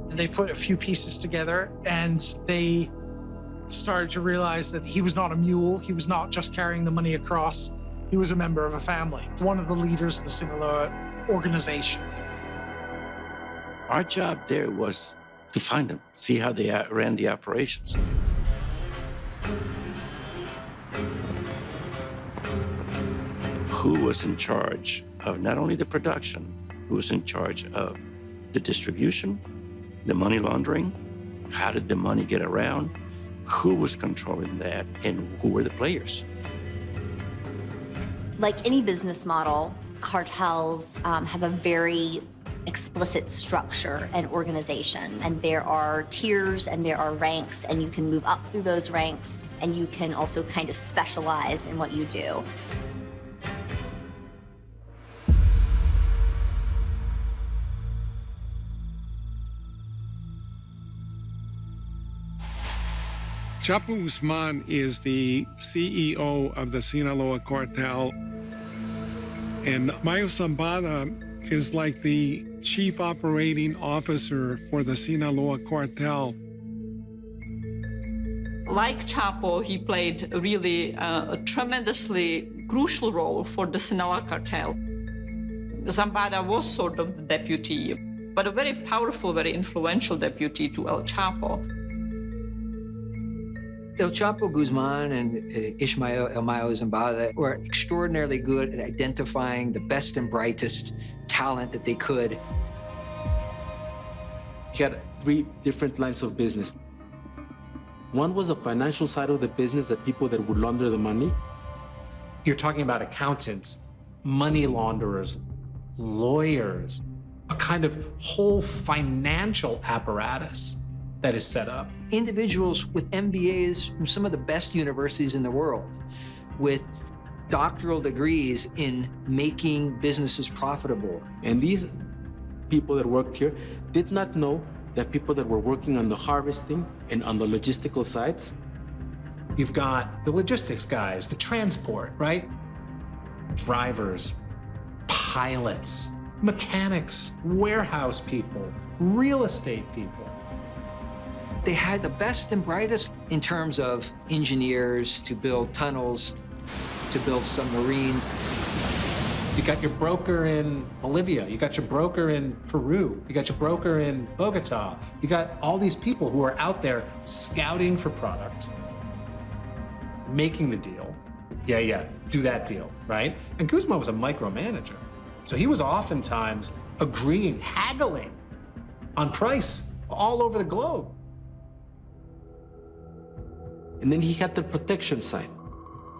They put a few pieces together and they started to realize that he was not a mule. He was not just carrying the money across. He was a member of a family, one of the leaders of the Sinaloa organization. Our job there was to find them, see how they ran the operations. Who was in charge of not only the production, who was in charge of the distribution, the money laundering, how did the money get around, who was controlling that, and who were the players. Like any business model, cartels have a very explicit structure and organization. And there are tiers and there are ranks, and you can move up through those ranks, and you can also kind of specialize in what you do. Chapo Guzman is the CEO of the Sinaloa Cartel, and Mayo Zambada is like the chief operating officer for the Sinaloa Cartel. Like Chapo, he played really a tremendously crucial role for the Sinaloa cartel. Zambada was sort of the deputy, but a very powerful, very influential deputy to El Chapo. El Chapo Guzman and Ismael El Mayo Zambada were extraordinarily good at identifying the best and brightest talent that they could. He had 3 different lines of business. One was the financial side of the business, the people that would launder the money. You're talking about accountants, money launderers, lawyers, a kind of whole financial apparatus that is set up. Individuals with MBAs from some of the best universities in the world, with doctoral degrees in making businesses profitable. And these people that worked here did not know that people that were working on the harvesting and on the logistical sides. You've got the logistics guys, the transport, right? Drivers, pilots, mechanics, warehouse people, real estate people. They had the best and brightest in terms of engineers to build tunnels, to build submarines. You got your broker in Bolivia, you got your broker in Peru, you got your broker in Bogota. You got all these people who are out there scouting for product, making the deal. Yeah, do that deal, right? And Guzman was a micromanager. So he was oftentimes agreeing, haggling on price all over the globe. And then he had the protection side,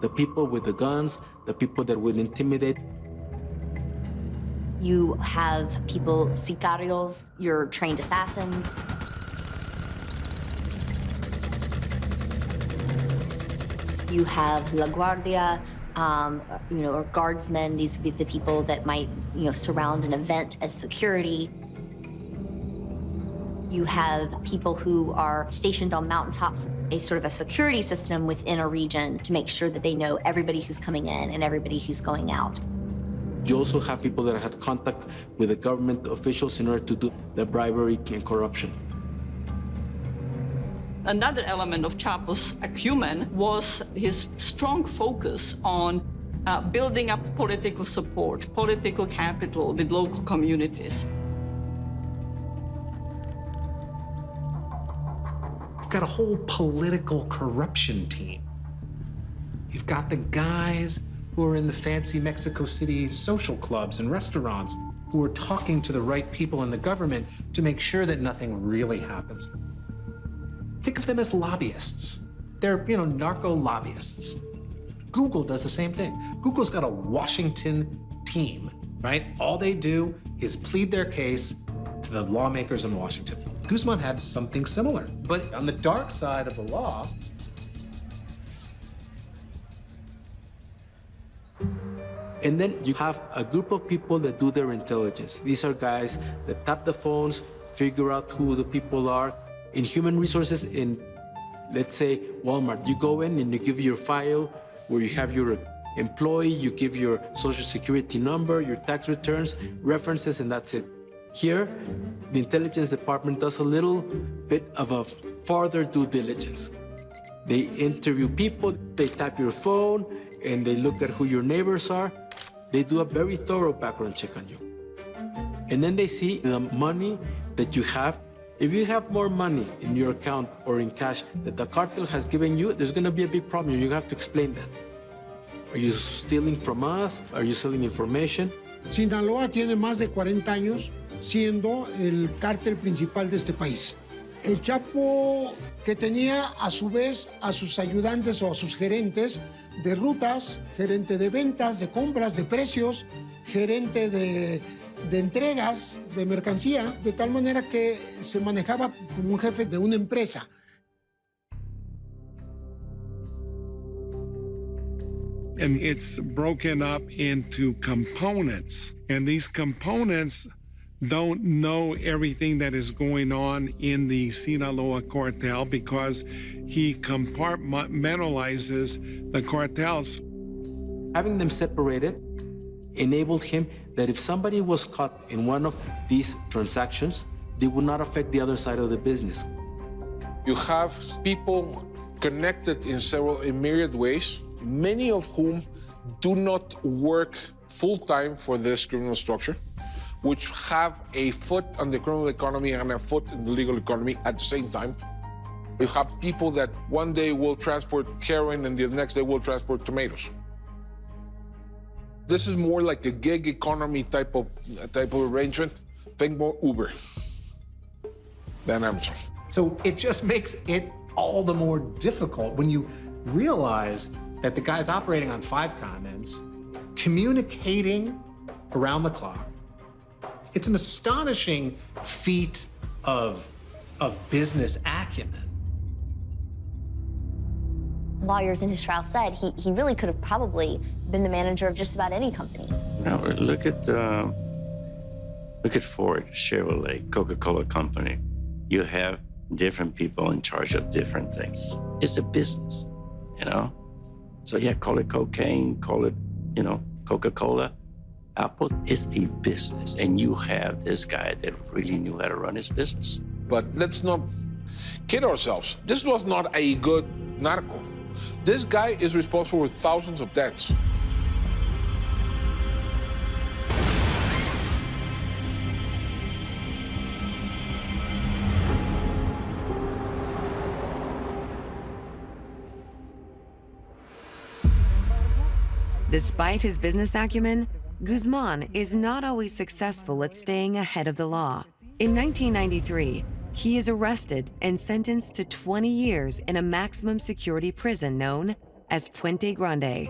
the people with the guns, the people that would intimidate. You have people, sicarios, your trained assassins. You have La Guardia, or guardsmen. These would be the people that might, surround an event as security. You have people who are stationed on mountaintops, a sort of a security system within a region to make sure that they know everybody who's coming in and everybody who's going out. You also have people that had contact with the government officials in order to do the bribery and corruption. Another element of Chapo's acumen was his strong focus on building up political support, political capital with local communities. You've got a whole political corruption team. You've got the guys who are in the fancy Mexico City social clubs and restaurants who are talking to the right people in the government to make sure that nothing really happens. Think of them as lobbyists. They're, narco lobbyists. Google does the same thing. Google's got a Washington team, right? All they do is plead their case to the lawmakers in Washington. Guzman had something similar, but on the dark side of the law. And then you have a group of people that do their intelligence. These are guys that tap the phones, figure out who the people are. In human resources, in, let's say, Walmart, you go in and you give your file where you have your employee, you give your social security number, your tax returns, references, and that's it. Here, the intelligence department does a little bit of a farther due diligence. They interview people, they tap your phone, and they look at who your neighbors are. They do a very thorough background check on you. And then they see the money that you have. If you have more money in your account or in cash that the cartel has given you, there's gonna be a big problem. You have to explain that. Are you stealing from us? Are you selling information? Sinaloa tiene más de 40 años siendo el cártel principal de este país. El Chapo, que tenía a su vez a sus ayudantes o a sus gerentes de rutas, gerente de ventas, de compras, de precios, gerente de entregas, de mercancía, de tal manera que se manejaba como un jefe de una empresa. And it's broken up into components. And these components don't know everything that is going on in the Sinaloa cartel because he compartmentalizes the cartels. Having them separated enabled him that if somebody was caught in one of these transactions, they would not affect the other side of the business. You have people connected in myriad ways, many of whom do not work full-time for this criminal structure, which have a foot on the criminal economy and a foot in the legal economy at the same time. You have people that one day will transport heroin and the next day will transport tomatoes. This is more like a gig economy type of arrangement. Think more Uber than Amazon. So it just makes it all the more difficult when you realize that the guy's operating on 5 continents, communicating around the clock. It's an astonishing feat of business acumen. Lawyers in his trial said he really could have probably been the manager of just about any company. Now look at Ford, Chevrolet, Coca-Cola Company. You have different people in charge of different things. It's a business, So yeah, call it cocaine, call it, Coca-Cola. Apple is a business, and you have this guy that really knew how to run his business. But let's not kid ourselves. This was not a good narco. This guy is responsible for thousands of deaths. Despite his business acumen, Guzman is not always successful at staying ahead of the law. In 1993, he is arrested and sentenced to 20 years in a maximum security prison known as Puente Grande.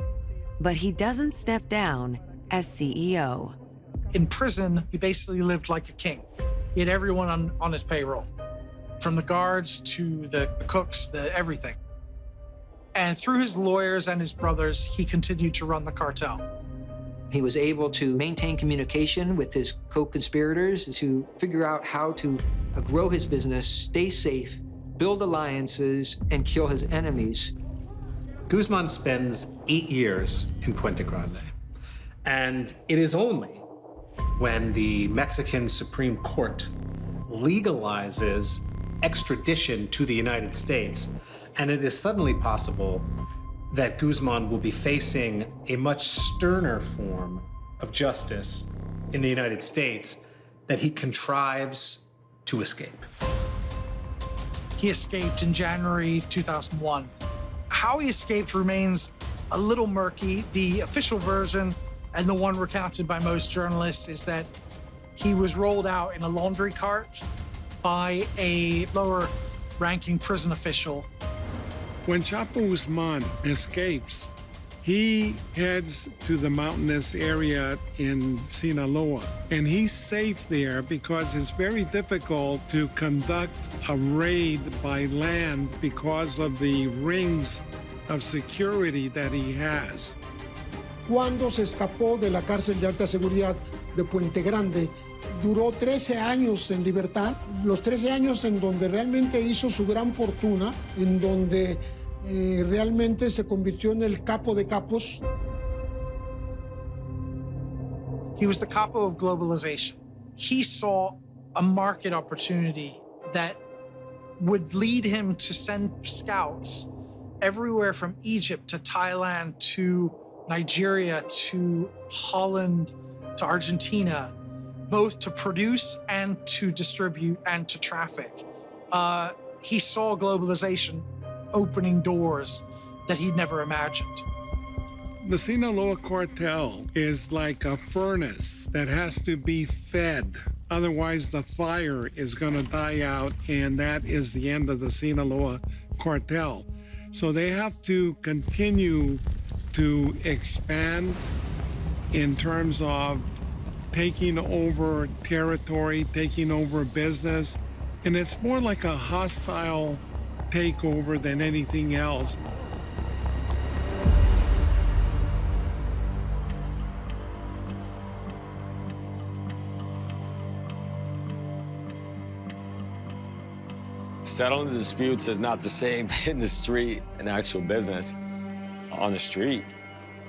But he doesn't step down as CEO. In prison, he basically lived like a king. He had everyone on his payroll, from the guards to the cooks, everything. And through his lawyers and his brothers, he continued to run the cartel. He was able to maintain communication with his co-conspirators to figure out how to grow his business, stay safe, build alliances, and kill his enemies. Guzman spends 8 years in Puente Grande. And it is only when the Mexican Supreme Court legalizes extradition to the United States, and it is suddenly possible that Guzman will be facing a much sterner form of justice in the United States, that he contrives to escape. He escaped in January 2001. How he escaped remains a little murky. The official version, and the one recounted by most journalists, is that he was rolled out in a laundry cart by a lower-ranking prison official. When Chapo Guzman escapes, he heads to the mountainous area in Sinaloa, and he's safe there because it's very difficult to conduct a raid by land because of the rings of security that he has. Cuando se escapó de la cárcel de alta seguridad de Puente Grande, duró 13 años en libertad, los 13 años en donde realmente hizo su gran fortuna, en donde realmente se convirtió en el capo de capos. He was the capo of globalization. He saw a market opportunity that would lead him to send scouts everywhere from Egypt to Thailand to Nigeria to Holland to Argentina, both to produce and to distribute and to traffic. He saw globalization opening doors that he'd never imagined. The Sinaloa cartel is like a furnace that has to be fed. Otherwise, the fire is going to die out, and that is the end of the Sinaloa cartel. So they have to continue to expand in terms of taking over territory, taking over business, and it's more like a hostile takeover than anything else. Settling the disputes is not the same in the street and actual business. On the street,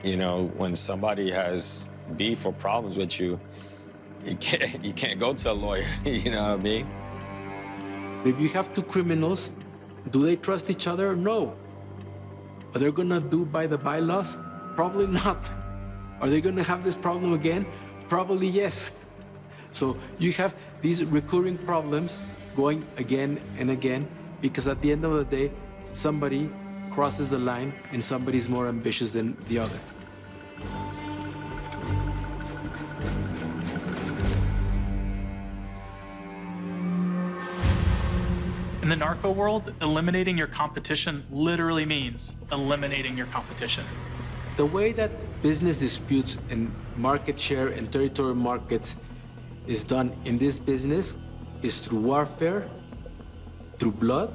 you know, when somebody has beef or problems with you, you can't go to a lawyer, you know what I mean? If you have two criminals, do they trust each other? No. Are they gonna do by the bylaws? Probably not. Are they gonna have this problem again? Probably yes. So you have these recurring problems going again and again, because at the end of the day, somebody crosses the line and somebody's more ambitious than the other. In the narco world, eliminating your competition literally means eliminating your competition. The way that business disputes and market share and territorial markets is done in this business is through warfare, through blood.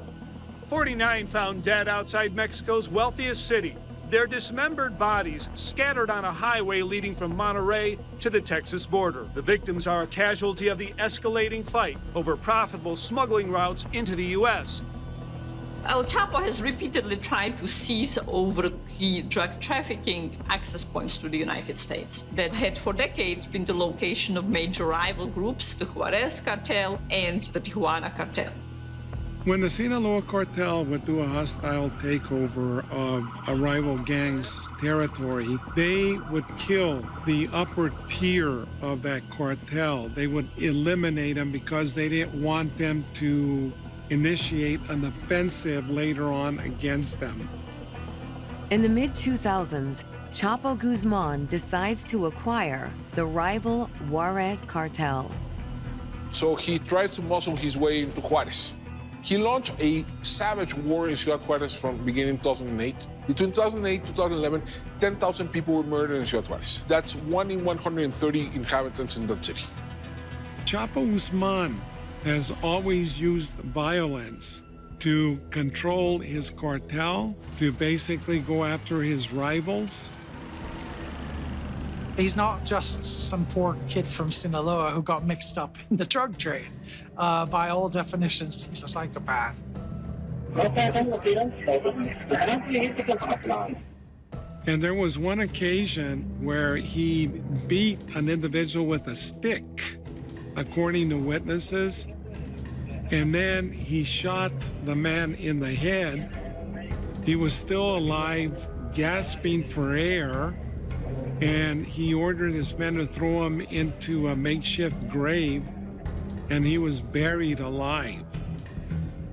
49 found dead outside Mexico's wealthiest city. Their dismembered bodies scattered on a highway leading from Monterrey to the Texas border. The victims are a casualty of the escalating fight over profitable smuggling routes into the U.S. El Chapo has repeatedly tried to seize over key drug trafficking access points to the United States that had for decades been the location of major rival groups, the Juarez Cartel and the Tijuana Cartel. When the Sinaloa cartel would do a hostile takeover of a rival gang's territory, they would kill the upper tier of that cartel. They would eliminate them because they didn't want them to initiate an offensive later on against them. In the mid-2000s, Chapo Guzman decides to acquire the rival Juarez cartel. So he tried to muscle his way into Juarez. He launched a savage war in Ciudad Juarez from beginning 2008. Between 2008 and 2011, 10,000 people were murdered in Ciudad Juarez. That's 1 in 130 inhabitants in that city. Chapo Guzman has always used violence to control his cartel, to basically go after his rivals. He's not just some poor kid from Sinaloa who got mixed up in the drug trade. By all definitions, he's a psychopath. And there was one occasion where he beat an individual with a stick, according to witnesses, and then he shot the man in the head. He was still alive, gasping for air, and he ordered his men to throw him into a makeshift grave, and he was buried alive.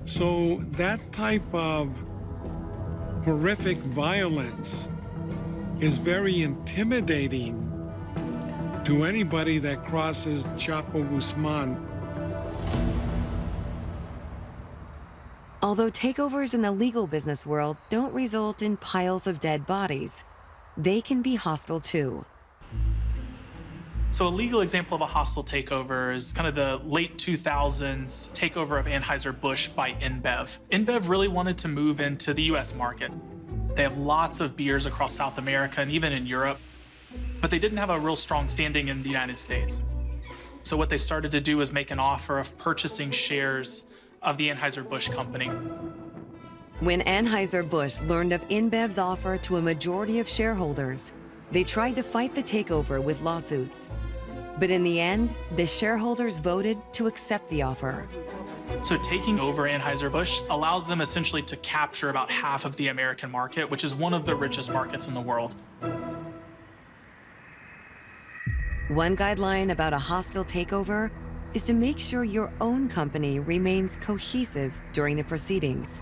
So that type of horrific violence is very intimidating to anybody that crosses Chapo Guzman. Although takeovers in the legal business world don't result in piles of dead bodies, they can be hostile too. So a legal example of a hostile takeover is kind of the late 2000s takeover of Anheuser-Busch by InBev. InBev really wanted to move into the US market. They have lots of beers across South America and even in Europe, but they didn't have a real strong standing in the United States. So what they started to do was make an offer of purchasing shares of the Anheuser-Busch company. When Anheuser-Busch learned of InBev's offer to a majority of shareholders, they tried to fight the takeover with lawsuits. But in the end, the shareholders voted to accept the offer. So taking over Anheuser-Busch allows them essentially to capture about half of the American market, which is one of the richest markets in the world. One guideline about a hostile takeover is to make sure your own company remains cohesive during the proceedings.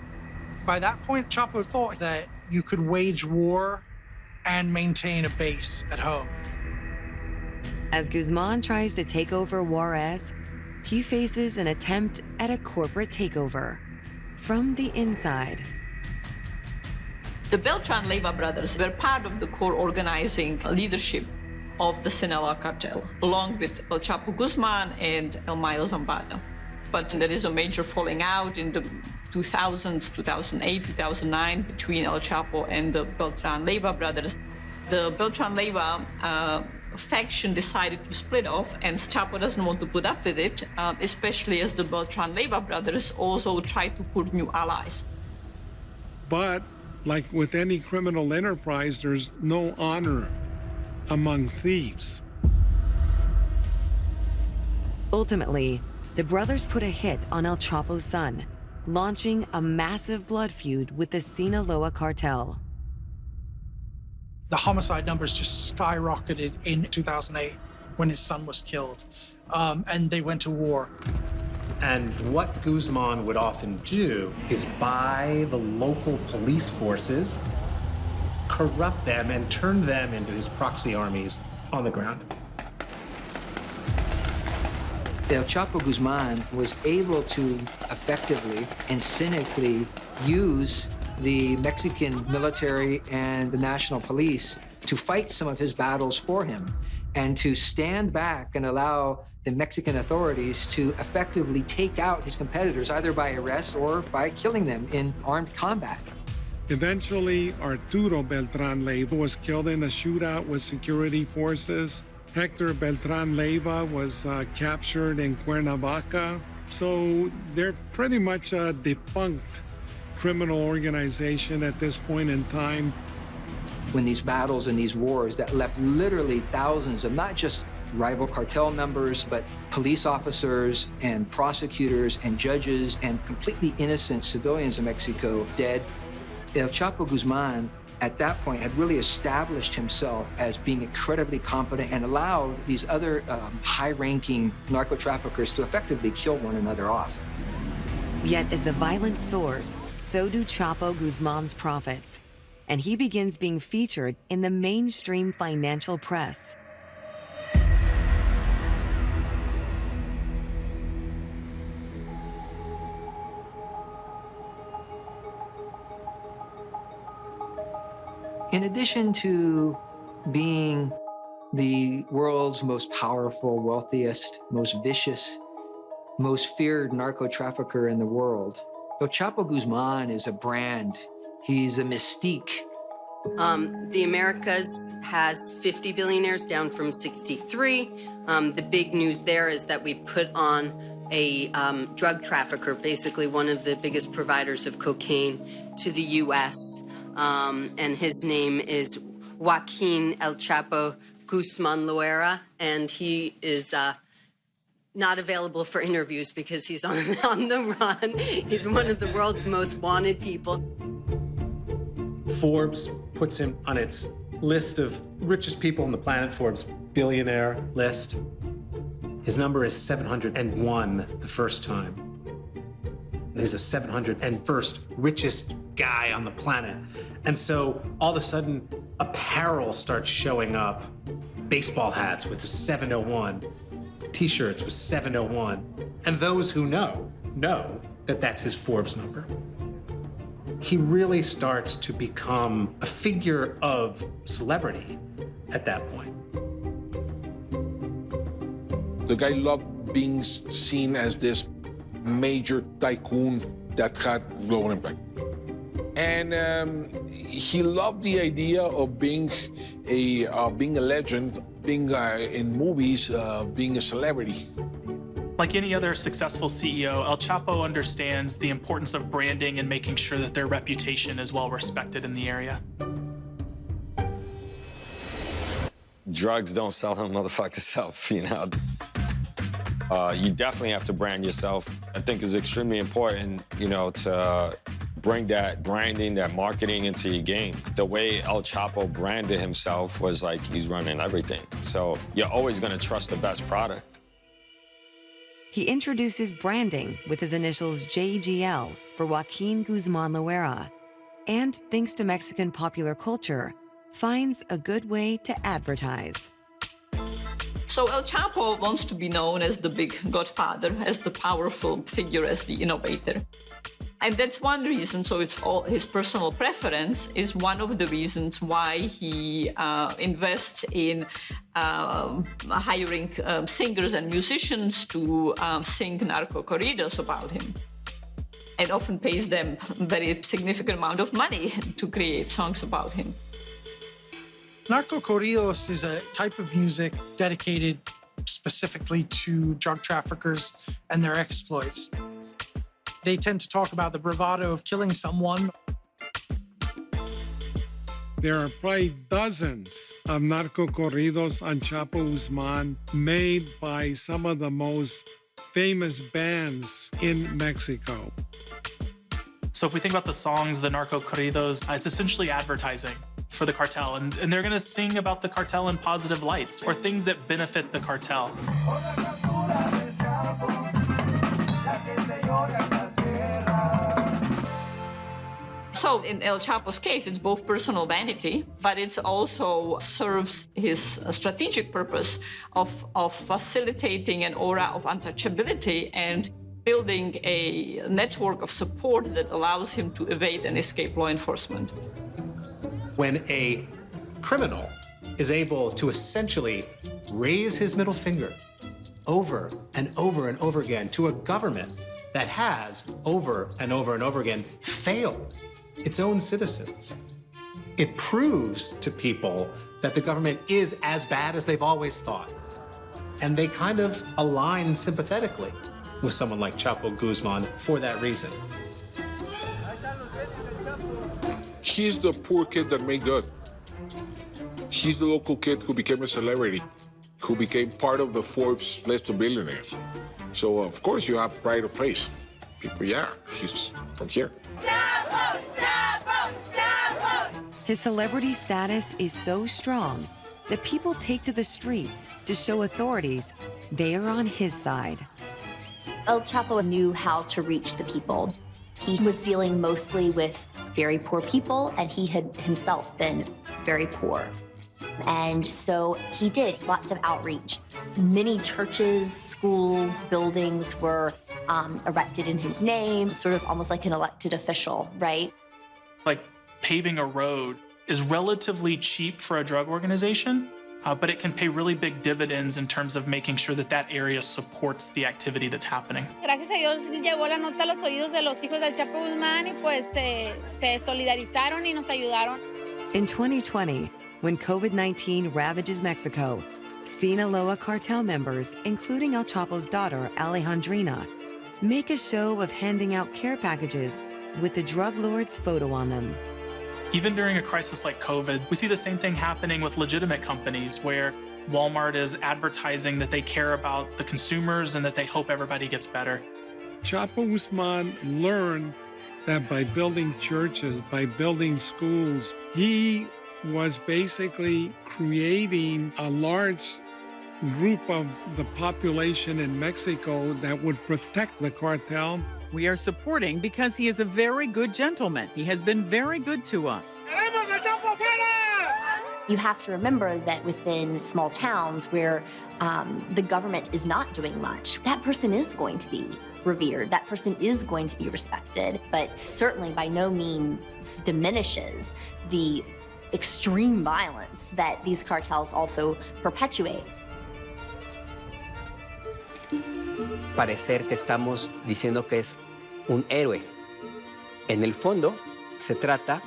By that point, Chapo thought that you could wage war and maintain a base at home. As Guzman tries to take over Juarez, he faces an attempt at a corporate takeover from the inside. The Beltran-Leyva brothers were part of the core organizing leadership of the Sinaloa cartel, along with El Chapo Guzman and El Mayo Zambada. But there is a major falling out in the 2000s, 2008, 2009, between El Chapo and the Beltran-Leyva brothers. The Beltran-Leyva faction decided to split off, and Chapo doesn't want to put up with it, especially as the Beltran-Leyva brothers also try to put new allies. But like with any criminal enterprise, there's no honor among thieves. Ultimately, the brothers put a hit on El Chapo's son, launching a massive blood feud with the Sinaloa cartel. The homicide numbers just skyrocketed in 2008 when his son was killed, and they went to war. And what Guzman would often do is buy the local police forces, corrupt them, and turn them into his proxy armies on the ground. El Chapo Guzman was able to effectively and cynically use the Mexican military and the national police to fight some of his battles for him and to stand back and allow the Mexican authorities to effectively take out his competitors, either by arrest or by killing them in armed combat. Eventually, Arturo Beltran-Leyva was killed in a shootout with security forces. Hector Beltran-Leyva was captured in Cuernavaca. So they're pretty much a defunct criminal organization at this point in time. When these battles and these wars that left literally thousands of not just rival cartel members, but police officers and prosecutors and judges and completely innocent civilians in Mexico dead, El Chapo Guzman at that point had really established himself as being incredibly competent and allowed these other high-ranking narco-traffickers to effectively kill one another off. Yet as the violence soars, so do Chapo Guzman's profits, and he begins being featured in the mainstream financial press. In addition to being the world's most powerful, wealthiest, most vicious, most feared narco trafficker in the world, El Chapo Guzman is a brand. He's a mystique. The Americas has 50 billionaires, down from 63. The big news there is that we put on a drug trafficker, basically one of the biggest providers of cocaine to the U.S., and his name is Joaquin El Chapo Guzman Loera, and he is not available for interviews because he's on the run. He's one of the world's most wanted people. Forbes puts him on its list of richest people on the planet, Forbes Billionaire list. His number is 701 the first time. He's the 701st richest guy on the planet. And so all of a sudden, apparel starts showing up. Baseball hats with 701, t-shirts with 701. And those who know that that's his Forbes number. He really starts to become a figure of celebrity at that point. The guy loved being seen as this major tycoon that had global impact. And he loved the idea of being a legend, being in movies, being a celebrity. Like any other successful CEO, El Chapo understands the importance of branding and making sure that their reputation is well respected in the area. Drugs don't sell them motherfuckers self, you know. You definitely have to brand yourself. I think it's extremely important, you know, to bring that branding, that marketing into your game. The way El Chapo branded himself was like he's running everything. So you're always gonna trust the best product. He introduces branding with his initials JGL for Joaquin Guzman Loera, and thanks to Mexican popular culture, finds a good way to advertise. So El Chapo wants to be known as the big godfather, as the powerful figure, as the innovator. And that's one reason, so it's all his personal preference is one of the reasons why he invests in hiring singers and musicians to sing narco corridos about him, and often pays them a very significant amount of money to create songs about him. Narco corridos is a type of music dedicated specifically to drug traffickers and their exploits. They tend to talk about the bravado of killing someone. There are probably dozens of narco corridos on Chapo Guzman made by some of the most famous bands in Mexico. So if we think about the songs, the narco corridos, it's essentially advertising for the cartel. And they're gonna sing about the cartel in positive lights or things that benefit the cartel. So in El Chapo's case, it's both personal vanity, but it also serves his strategic purpose of facilitating an aura of untouchability and building a network of support that allows him to evade and escape law enforcement. When a criminal is able to essentially raise his middle finger over and over and over again to a government that has over and over and over again failed its own citizens, it proves to people that the government is as bad as they've always thought. And they kind of align sympathetically with someone like Chapo Guzman for that reason. He's the poor kid that made good. He's the local kid who became a celebrity, who became part of the Forbes list of billionaires. So, of course, you have pride of place. People, yeah, he's from here. Chapo, Chapo, Chapo. His celebrity status is so strong that people take to the streets to show authorities they are on his side. El Chapo knew how to reach the people. He was dealing mostly with very poor people, and he had himself been very poor. And so he did lots of outreach. Many churches, schools, buildings were erected in his name, sort of almost like an elected official, right? Like paving a road is relatively cheap for a drug organization, but it can pay really big dividends in terms of making sure that that area supports the activity that's happening. Gracias a Dios llegó la nota a los oídos de los hijos del Chapo Guzmán y pues se solidarizaron y nos ayudaron. In 2020, when COVID-19 ravages Mexico, Sinaloa cartel members, including El Chapo's daughter, Alejandrina, make a show of handing out care packages with the drug lord's photo on them. Even during a crisis like COVID, we see the same thing happening with legitimate companies where Walmart is advertising that they care about the consumers and that they hope everybody gets better. Chapo Guzman learned that by building churches, by building schools, he was basically creating a large group of the population in Mexico that would protect the cartel. We are supporting because he is a very good gentleman. He has been very good to us. You have to remember that within small towns where the government is not doing much, that person is going to be revered, that person is going to be respected, but certainly by no means diminishes the extreme violence that these cartels also perpetuate. Parecer que estamos diciendo que es un héroe. En el fondo, se trata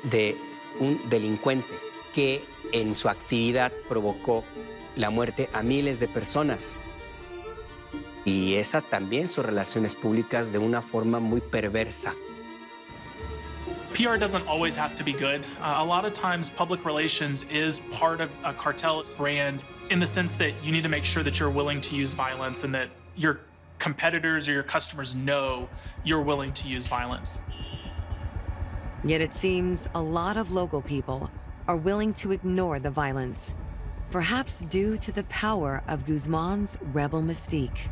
de un delincuente que en su actividad provocó la muerte a miles de personas. Y esa también son relaciones públicas de una forma muy perversa. PR doesn't always have to be good. A lot of times public relations is part of a cartel's brand in the sense that you need to make sure that you're willing to use violence and that your competitors or your customers know you're willing to use violence. Yet it seems a lot of local people are willing to ignore the violence, perhaps due to the power of Guzman's rebel mystique.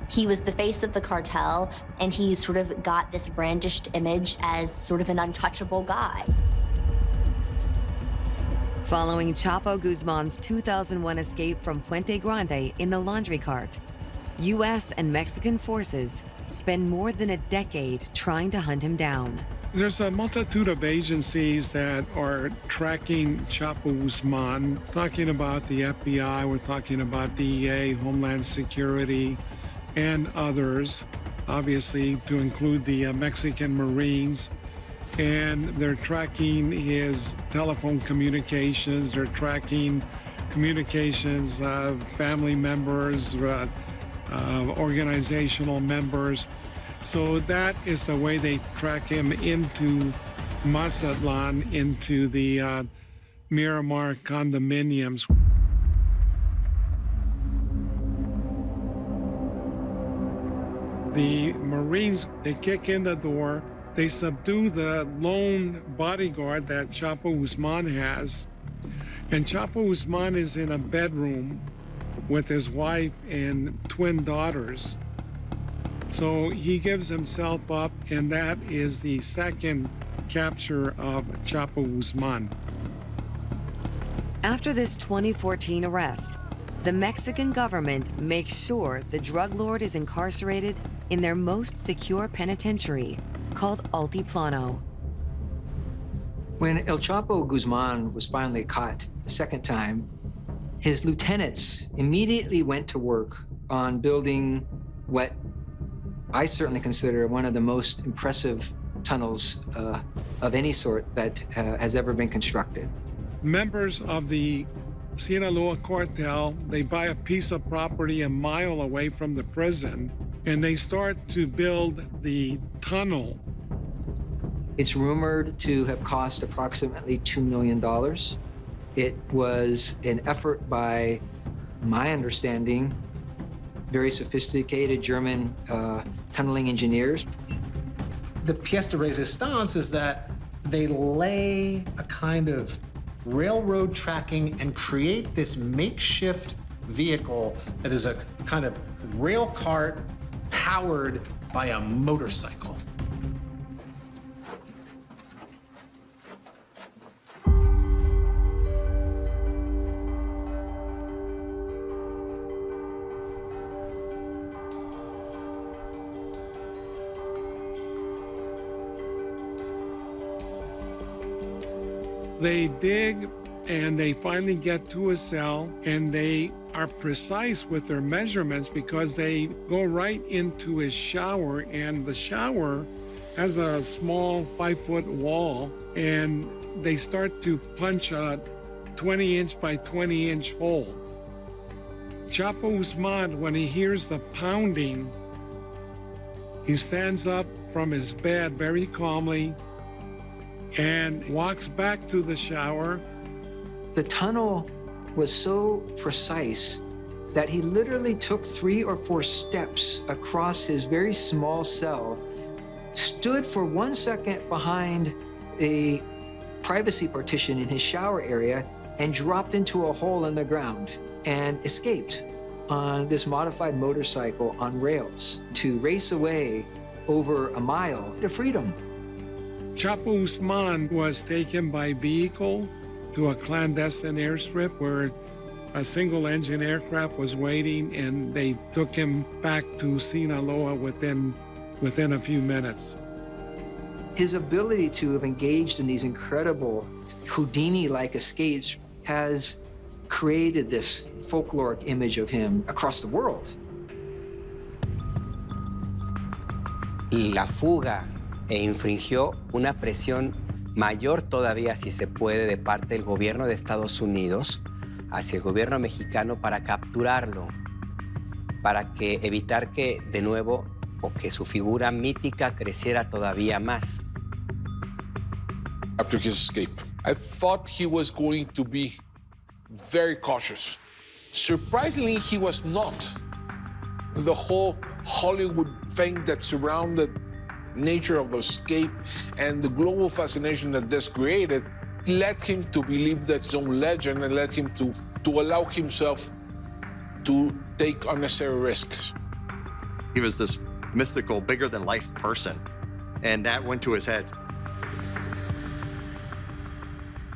He was the face of the cartel, and he sort of got this brandished image as sort of an untouchable guy. Following Chapo Guzman's 2001 escape from Puente Grande in the laundry cart, U.S. and Mexican forces spend more than a decade trying to hunt him down. There's a multitude of agencies that are tracking Chapo Guzman, talking about the FBI, we're talking about DEA, Homeland Security, and others, obviously to include the Mexican Marines. And they're tracking his telephone communications, they're tracking communications of family members, organizational members. So that is the way they track him into Mazatlan, into the Miramar condominiums. The Marines, they kick in the door, they subdue the lone bodyguard that Chapo Guzman has, and Chapo Guzman is in a bedroom with his wife and twin daughters. So he gives himself up, and that is the second capture of Chapo Guzman. After this 2014 arrest, the Mexican government makes sure the drug lord is incarcerated in their most secure penitentiary, called Altiplano. When El Chapo Guzman was finally caught the second time, his lieutenants immediately went to work on building what I certainly consider one of the most impressive tunnels of any sort that has ever been constructed. Members of the Sinaloa cartel, they buy a piece of property a mile away from the prison, and they start to build the tunnel. It's rumored to have cost approximately $2 million. It was an effort by, my understanding, very sophisticated German tunneling engineers. The pièce de résistance is that they lay a kind of railroad tracking and create this makeshift vehicle that is a kind of rail cart powered by a motorcycle. They dig and they finally get to a cell, and they are precise with their measurements because they go right into his shower, and the shower has a small 5-foot wall, and they start to punch a 20-inch by 20-inch hole. Chapo Guzman, when he hears the pounding, he stands up from his bed very calmly and walks back to the shower. The tunnel was so precise that he literally took 3 or 4 steps across his very small cell, stood for 1 second behind a privacy partition in his shower area, and dropped into a hole in the ground and escaped on this modified motorcycle on rails to race away over a mile to freedom. Chapo Guzman was taken by vehicle to a clandestine airstrip where a single-engine aircraft was waiting, and they took him back to Sinaloa within a few minutes. His ability to have engaged in these incredible Houdini-like escapes has created this folkloric image of him across the world. La fuga infringió una presión mayor todavía, si se puede, de parte del gobierno de Estados Unidos hacia el gobierno mexicano para capturarlo, para que evitar que de nuevo o que su figura mítica creciera todavía más. After his escape, I thought he was going to be very cautious. Surprisingly, he was not. The whole Hollywood thing that surrounded nature of the escape and the global fascination that this created led him to believe that his own legend and led him to allow himself to take unnecessary risks. He was this mystical, bigger-than-life person, and that went to his head.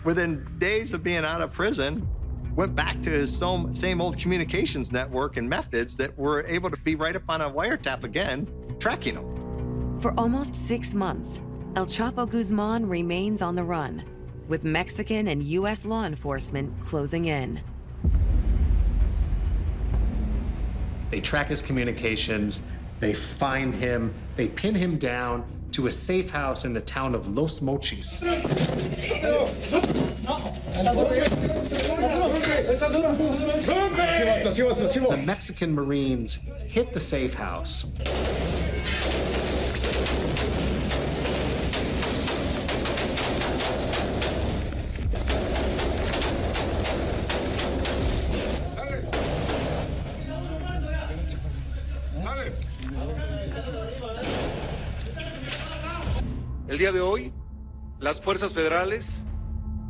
Within days of being out of prison, went back to his same old communications network and methods that were able to be right up on a wiretap again, tracking him. For almost 6 months, El Chapo Guzman remains on the run, with Mexican and U.S. law enforcement closing in. They track his communications, they find him, they pin him down to a safe house in the town of Los Mochis. The Mexican Marines hit the safe house. El día de hoy, las fuerzas federales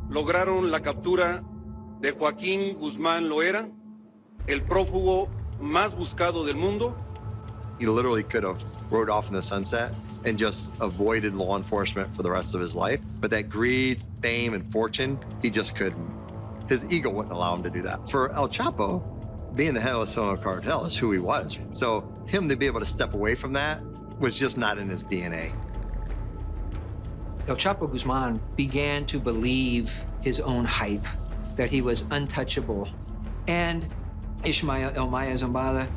lograron la captura de Joaquin Guzman Loera, el prófugo más buscado del mundo. He literally could have rode off in the sunset and just avoided law enforcement for the rest of his life. But that greed, fame, and fortune, he just couldn't. His ego wouldn't allow him to do that. For El Chapo, being the head of the Sinaloa cartel is who he was. So him to be able to step away from that was just not in his DNA. El Chapo Guzman began to believe his own hype, that he was untouchable. And Ismael El Maya Zambada,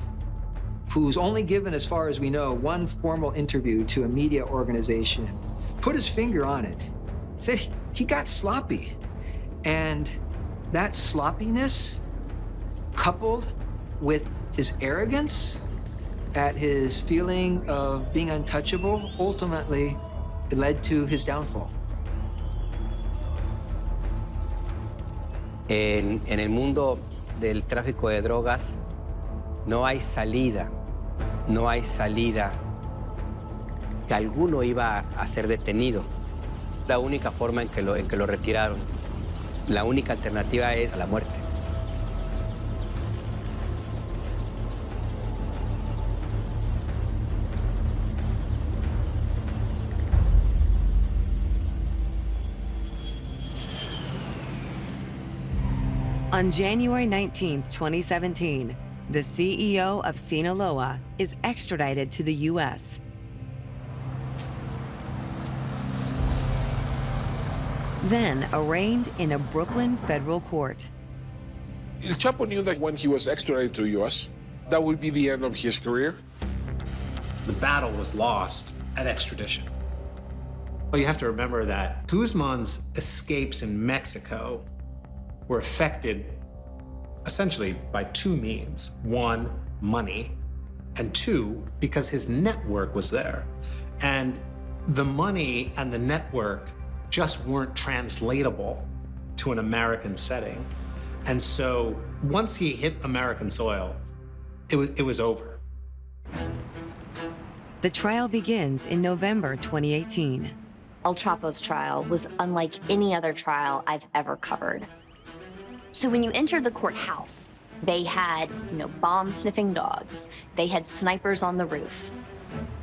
who's only given, as far as we know, one formal interview to a media organization, put his finger on it, said he got sloppy. And that sloppiness, coupled with his arrogance at his feeling of being untouchable, ultimately it led to his downfall. En el mundo del tráfico de drogas no hay salida que alguno iba a ser detenido. La única forma en que lo retiraron, la única alternativa es la muerte. On January 19, 2017, the CEO of Sinaloa is extradited to the U.S. then arraigned in a Brooklyn federal court. El Chapo knew that when he was extradited to the U.S., that would be the end of his career. The battle was lost at extradition. Well, you have to remember that Guzman's escapes in Mexico were affected essentially by two means. One, money, and two, because his network was there. And the money and the network just weren't translatable to an American setting. And so once he hit American soil, it was over. The trial begins in November 2018. El Chapo's trial was unlike any other trial I've ever covered. So when you enter the courthouse, they had, bomb-sniffing dogs. They had snipers on the roof.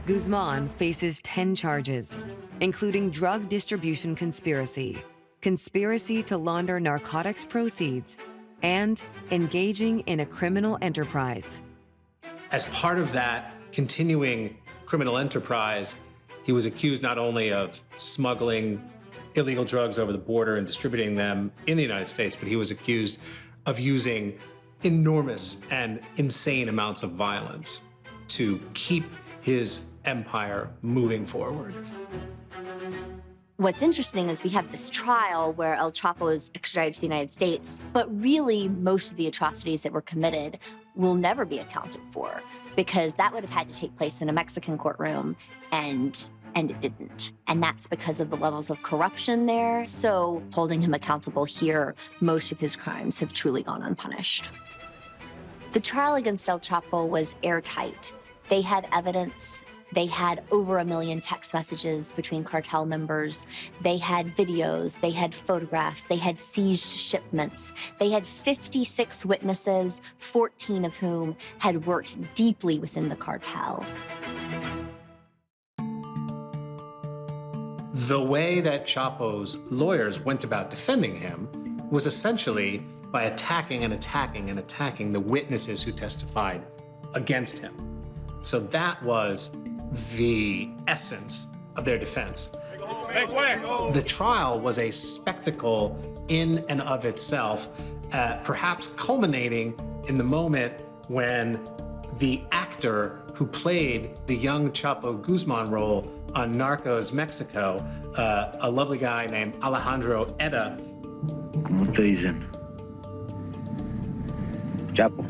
Guzman faces 10 charges, including drug distribution conspiracy, conspiracy to launder narcotics proceeds, and engaging in a criminal enterprise. As part of that continuing criminal enterprise, he was accused not only of smuggling illegal drugs over the border and distributing them in the United States, but he was accused of using enormous and insane amounts of violence to keep his empire moving forward. What's interesting is we have this trial where El Chapo is extradited to the United States, but really most of the atrocities that were committed will never be accounted for because that would have had to take place in a Mexican courtroom and it didn't. And that's because of the levels of corruption there. So holding him accountable here, most of his crimes have truly gone unpunished. The trial against El Chapo was airtight. They had evidence. They had over 1 million text messages between cartel members. They had videos, they had photographs, they had seized shipments. They had 56 witnesses, 14 of whom had worked deeply within the cartel. The way that Chapo's lawyers went about defending him was essentially by attacking and attacking and attacking the witnesses who testified against him. So that was the essence of their defense. The trial was a spectacle in and of itself, perhaps culminating in the moment when the actor who played the young Chapo Guzman role on Narcos Mexico, a lovely guy named Alejandro Eda. ¿Cómo te dicen? Chapo.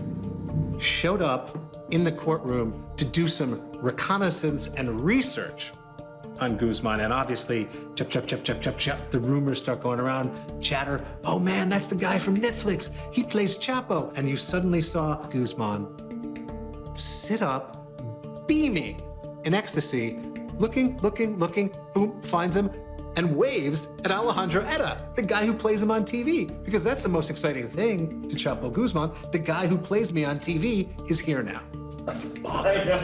Showed up in the courtroom to do some reconnaissance and research on Guzman. And obviously, the rumors start going around, chatter, oh man, that's the guy from Netflix. He plays Chapo. And you suddenly saw Guzman sit up, beaming in ecstasy, looking, boom, finds him, and waves at Alejandro Eda, the guy who plays him on TV. Because that's the most exciting thing to Chapo Guzman. The guy who plays me on TV is here now. That's bonkers.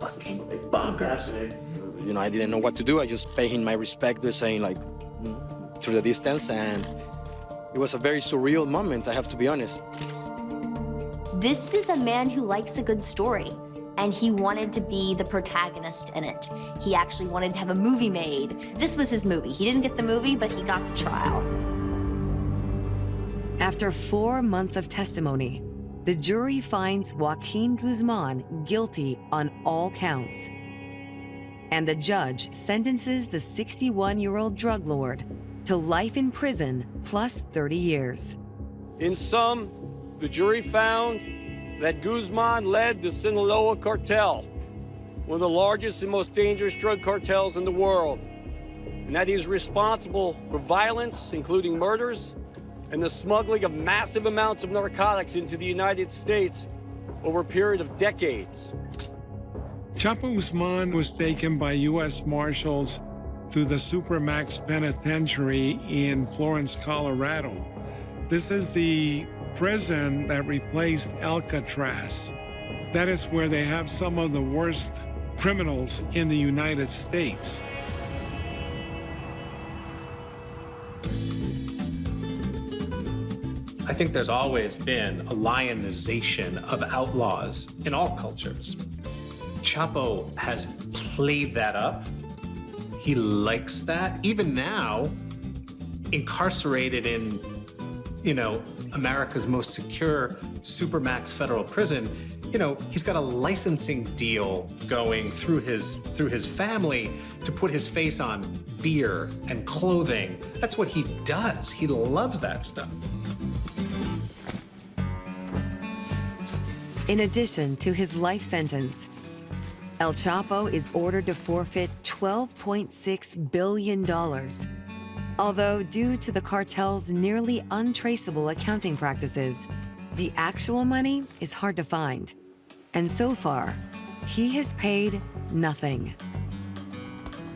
Fucking bonkers. I didn't know what to do. I just paid him my respect, just saying through the distance, and it was a very surreal moment, I have to be honest. This is a man who likes a good story, and he wanted to be the protagonist in it. He actually wanted to have a movie made. This was his movie. He didn't get the movie, but he got the trial. After 4 months of testimony, the jury finds Joaquin Guzman guilty on all counts. And the judge sentences the 61-year-old drug lord to life in prison plus 30 years. In sum, the jury found that Guzman led the Sinaloa cartel, one of the largest and most dangerous drug cartels in the world, and that he's responsible for violence, including murders, and the smuggling of massive amounts of narcotics into the United States over a period of decades. Chapo Guzman was taken by U.S. Marshals to the Supermax Penitentiary in Florence, Colorado. This is the prison that replaced Alcatraz. That is where they have some of the worst criminals in the United States. I think there's always been a lionization of outlaws in all cultures. Chapo has played that up. He likes that. Even now, incarcerated in, you know, America's most secure supermax federal prison, you know, he's got a licensing deal going through his family to put his face on beer and clothing. That's what he does. He loves that stuff. In addition to his life sentence, El Chapo is ordered to forfeit $12.6 billion. Although due to the cartel's nearly untraceable accounting practices, the actual money is hard to find. And so far, he has paid nothing.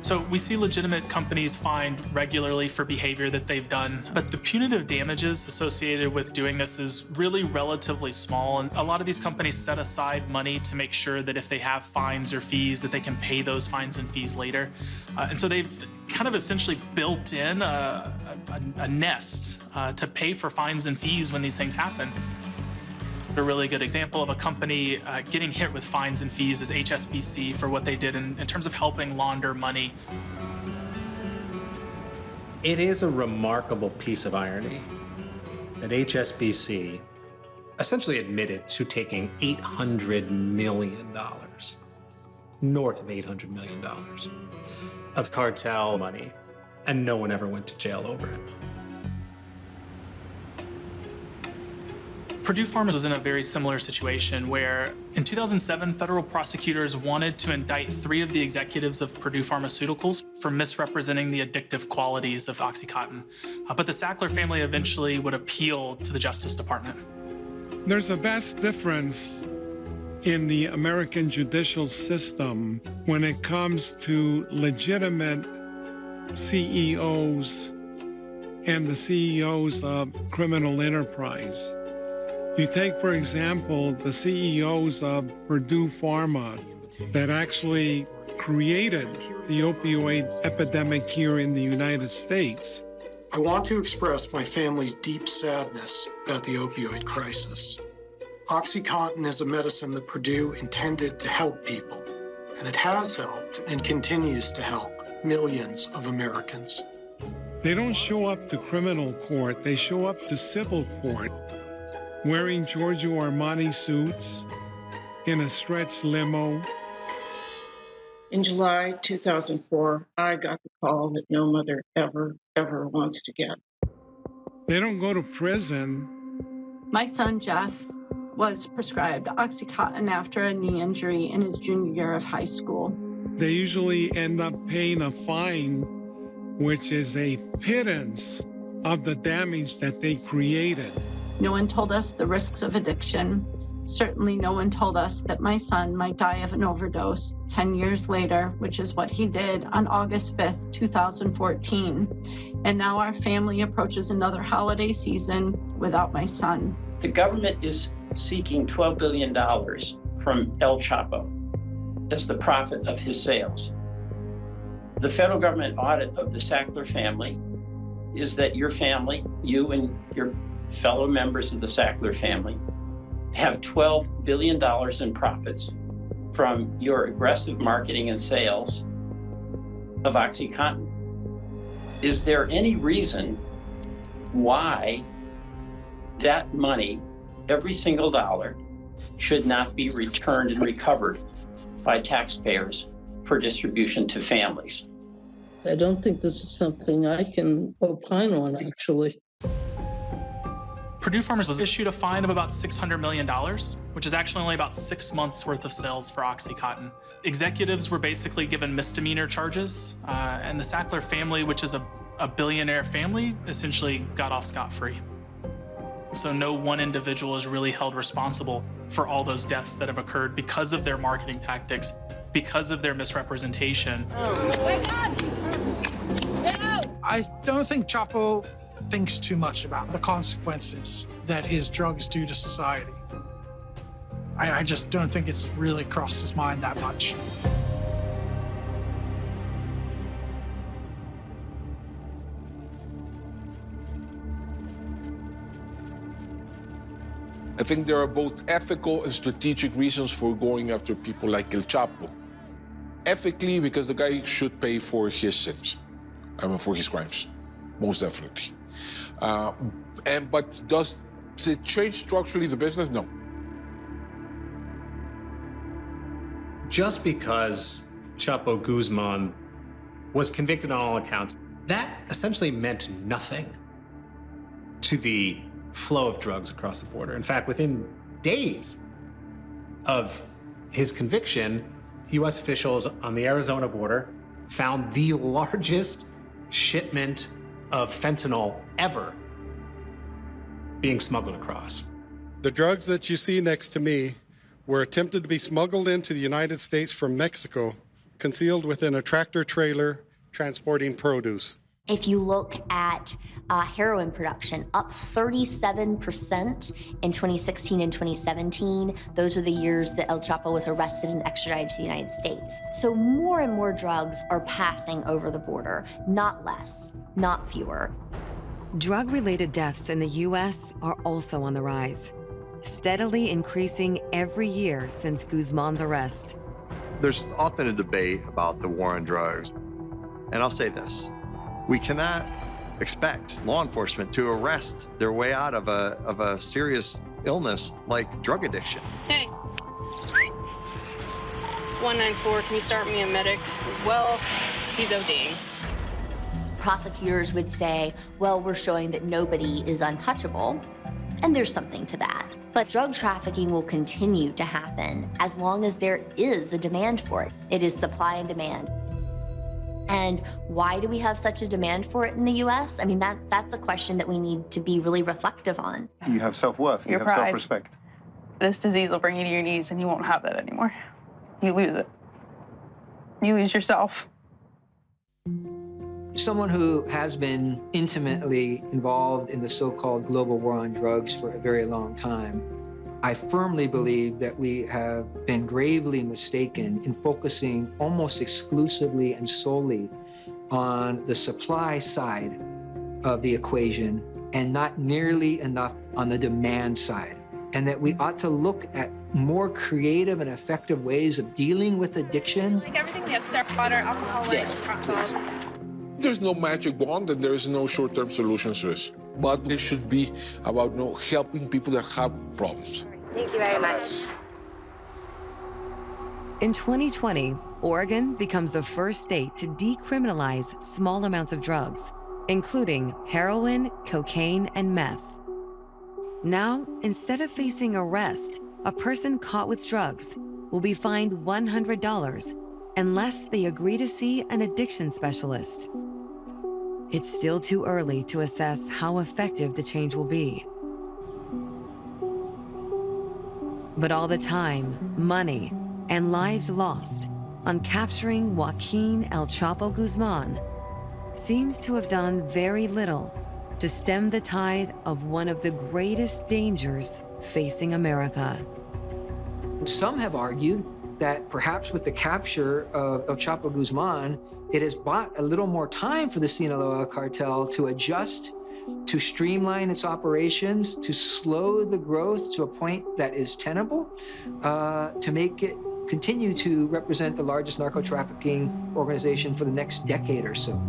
So we see legitimate companies fined regularly for behavior that they've done, but the punitive damages associated with doing this is really relatively small. And a lot of these companies set aside money to make sure that if they have fines or fees, that they can pay those fines and fees later. And so they've kind of essentially built in a nest to pay for fines and fees when these things happen. A really good example of a company getting hit with fines and fees is HSBC for what they did in terms of helping launder money. It is a remarkable piece of irony that HSBC essentially admitted to taking $800 million, north of $800 million, of cartel money, and no one ever went to jail over it. Purdue Pharma was in a very similar situation where in 2007, federal prosecutors wanted to indict 3 of the executives of Purdue Pharmaceuticals for misrepresenting the addictive qualities of OxyContin. But the Sackler family eventually would appeal to the Justice Department. There's a vast difference in the American judicial system when it comes to legitimate CEOs and the CEOs of criminal enterprise. You take, for example, the CEOs of Purdue Pharma that actually created the opioid epidemic here in the United States. I want to express my family's deep sadness about the opioid crisis. OxyContin is a medicine that Purdue intended to help people, and it has helped and continues to help millions of Americans. They don't show up to criminal court, they show up to civil court wearing Giorgio Armani suits in a stretched limo. In July 2004, I got the call that no mother ever wants to get. They don't go to prison. My son, Jeff, was prescribed OxyContin after a knee injury in his junior year of high school. They usually end up paying a fine, which is a pittance of the damage that they created. No one told us the risks of addiction. Certainly no one told us that my son might die of an overdose 10 years later, which is what he did on August 5th, 2014. And now our family approaches another holiday season without my son. The government is seeking $12 billion from El Chapo as the profit of his sales. The federal government audit of the Sackler family is that your family, you and your fellow members of the Sackler family, have $12 billion in profits from your aggressive marketing and sales of OxyContin. Is there any reason why that money, every single dollar, should not be returned and recovered by taxpayers for distribution to families? I don't think this is something I can opine on, actually. Purdue Pharma was issued a fine of about $600 million, which is actually only about 6 months worth of sales for OxyContin. Executives were basically given misdemeanor charges, and the Sackler family, which is a billionaire family, essentially got off scot-free. So no one individual is really held responsible for all those deaths that have occurred because of their marketing tactics, because of their misrepresentation. I don't think Chapo thinks too much about the consequences that his drugs do to society. I just don't think it's really crossed his mind that much. I think there are both ethical and strategic reasons for going after people like El Chapo. Ethically, because the guy should pay for his sins, for his crimes. most definitely. But does it change structurally the business? No. Just because Chapo Guzman was convicted on all accounts, that essentially meant nothing to the flow of drugs across the border. In fact, within days of his conviction, U.S. officials on the Arizona border found the largest shipment of fentanyl ever being smuggled across. The drugs that you see next to me were attempted to be smuggled into the United States from Mexico, concealed within a tractor trailer transporting produce. If you look at heroin production, up 37% in 2016 and 2017. Those are the years that El Chapo was arrested and extradited to the United States. So more and more drugs are passing over the border, not less, not fewer. Drug-related deaths in the U.S. are also on the rise, steadily increasing every year since Guzman's arrest. There's often a debate about the war on drugs. And I'll say this, we cannot expect law enforcement to arrest their way out of a serious illness like drug addiction. Hey, 194, can you start me a medic as well? He's ODing. Prosecutors would say, well, we're showing that nobody is untouchable, and there's something to that. But drug trafficking will continue to happen as long as there is a demand for it. It is supply and demand. And why do we have such a demand for it in the U.S.? I mean, that's a question that we need to be really reflective on. You have self-worth, you have pride. self-respect. This disease will bring you to your knees and you won't have that anymore. You lose it. You lose yourself. Someone who has been intimately involved in the so-called global war on drugs for a very long time, I firmly believe that we have been gravely mistaken in focusing almost exclusively and solely on the supply side of the equation and not nearly enough on the demand side. And that we ought to look at more creative and effective ways of dealing with addiction. Like everything, we have star water, alcoholics, cocktails. There's no magic wand and there is no short-term solutions to this. But it should be about helping people that have problems. Thank you very much. In 2020, Oregon becomes the first state to decriminalize small amounts of drugs, including heroin, cocaine, and meth. Now, instead of facing arrest, a person caught with drugs will be fined $100 unless they agree to see an addiction specialist. It's still too early to assess how effective the change will be. But all the time, money, and lives lost on capturing Joaquin El Chapo Guzman seems to have done very little to stem the tide of one of the greatest dangers facing America. Some have argued that perhaps with the capture of El Chapo Guzman, it has bought a little more time for the Sinaloa cartel to adjust, to streamline its operations, to slow the growth to a point that is tenable, to make it continue to represent the largest narco-trafficking organization for the next decade or so.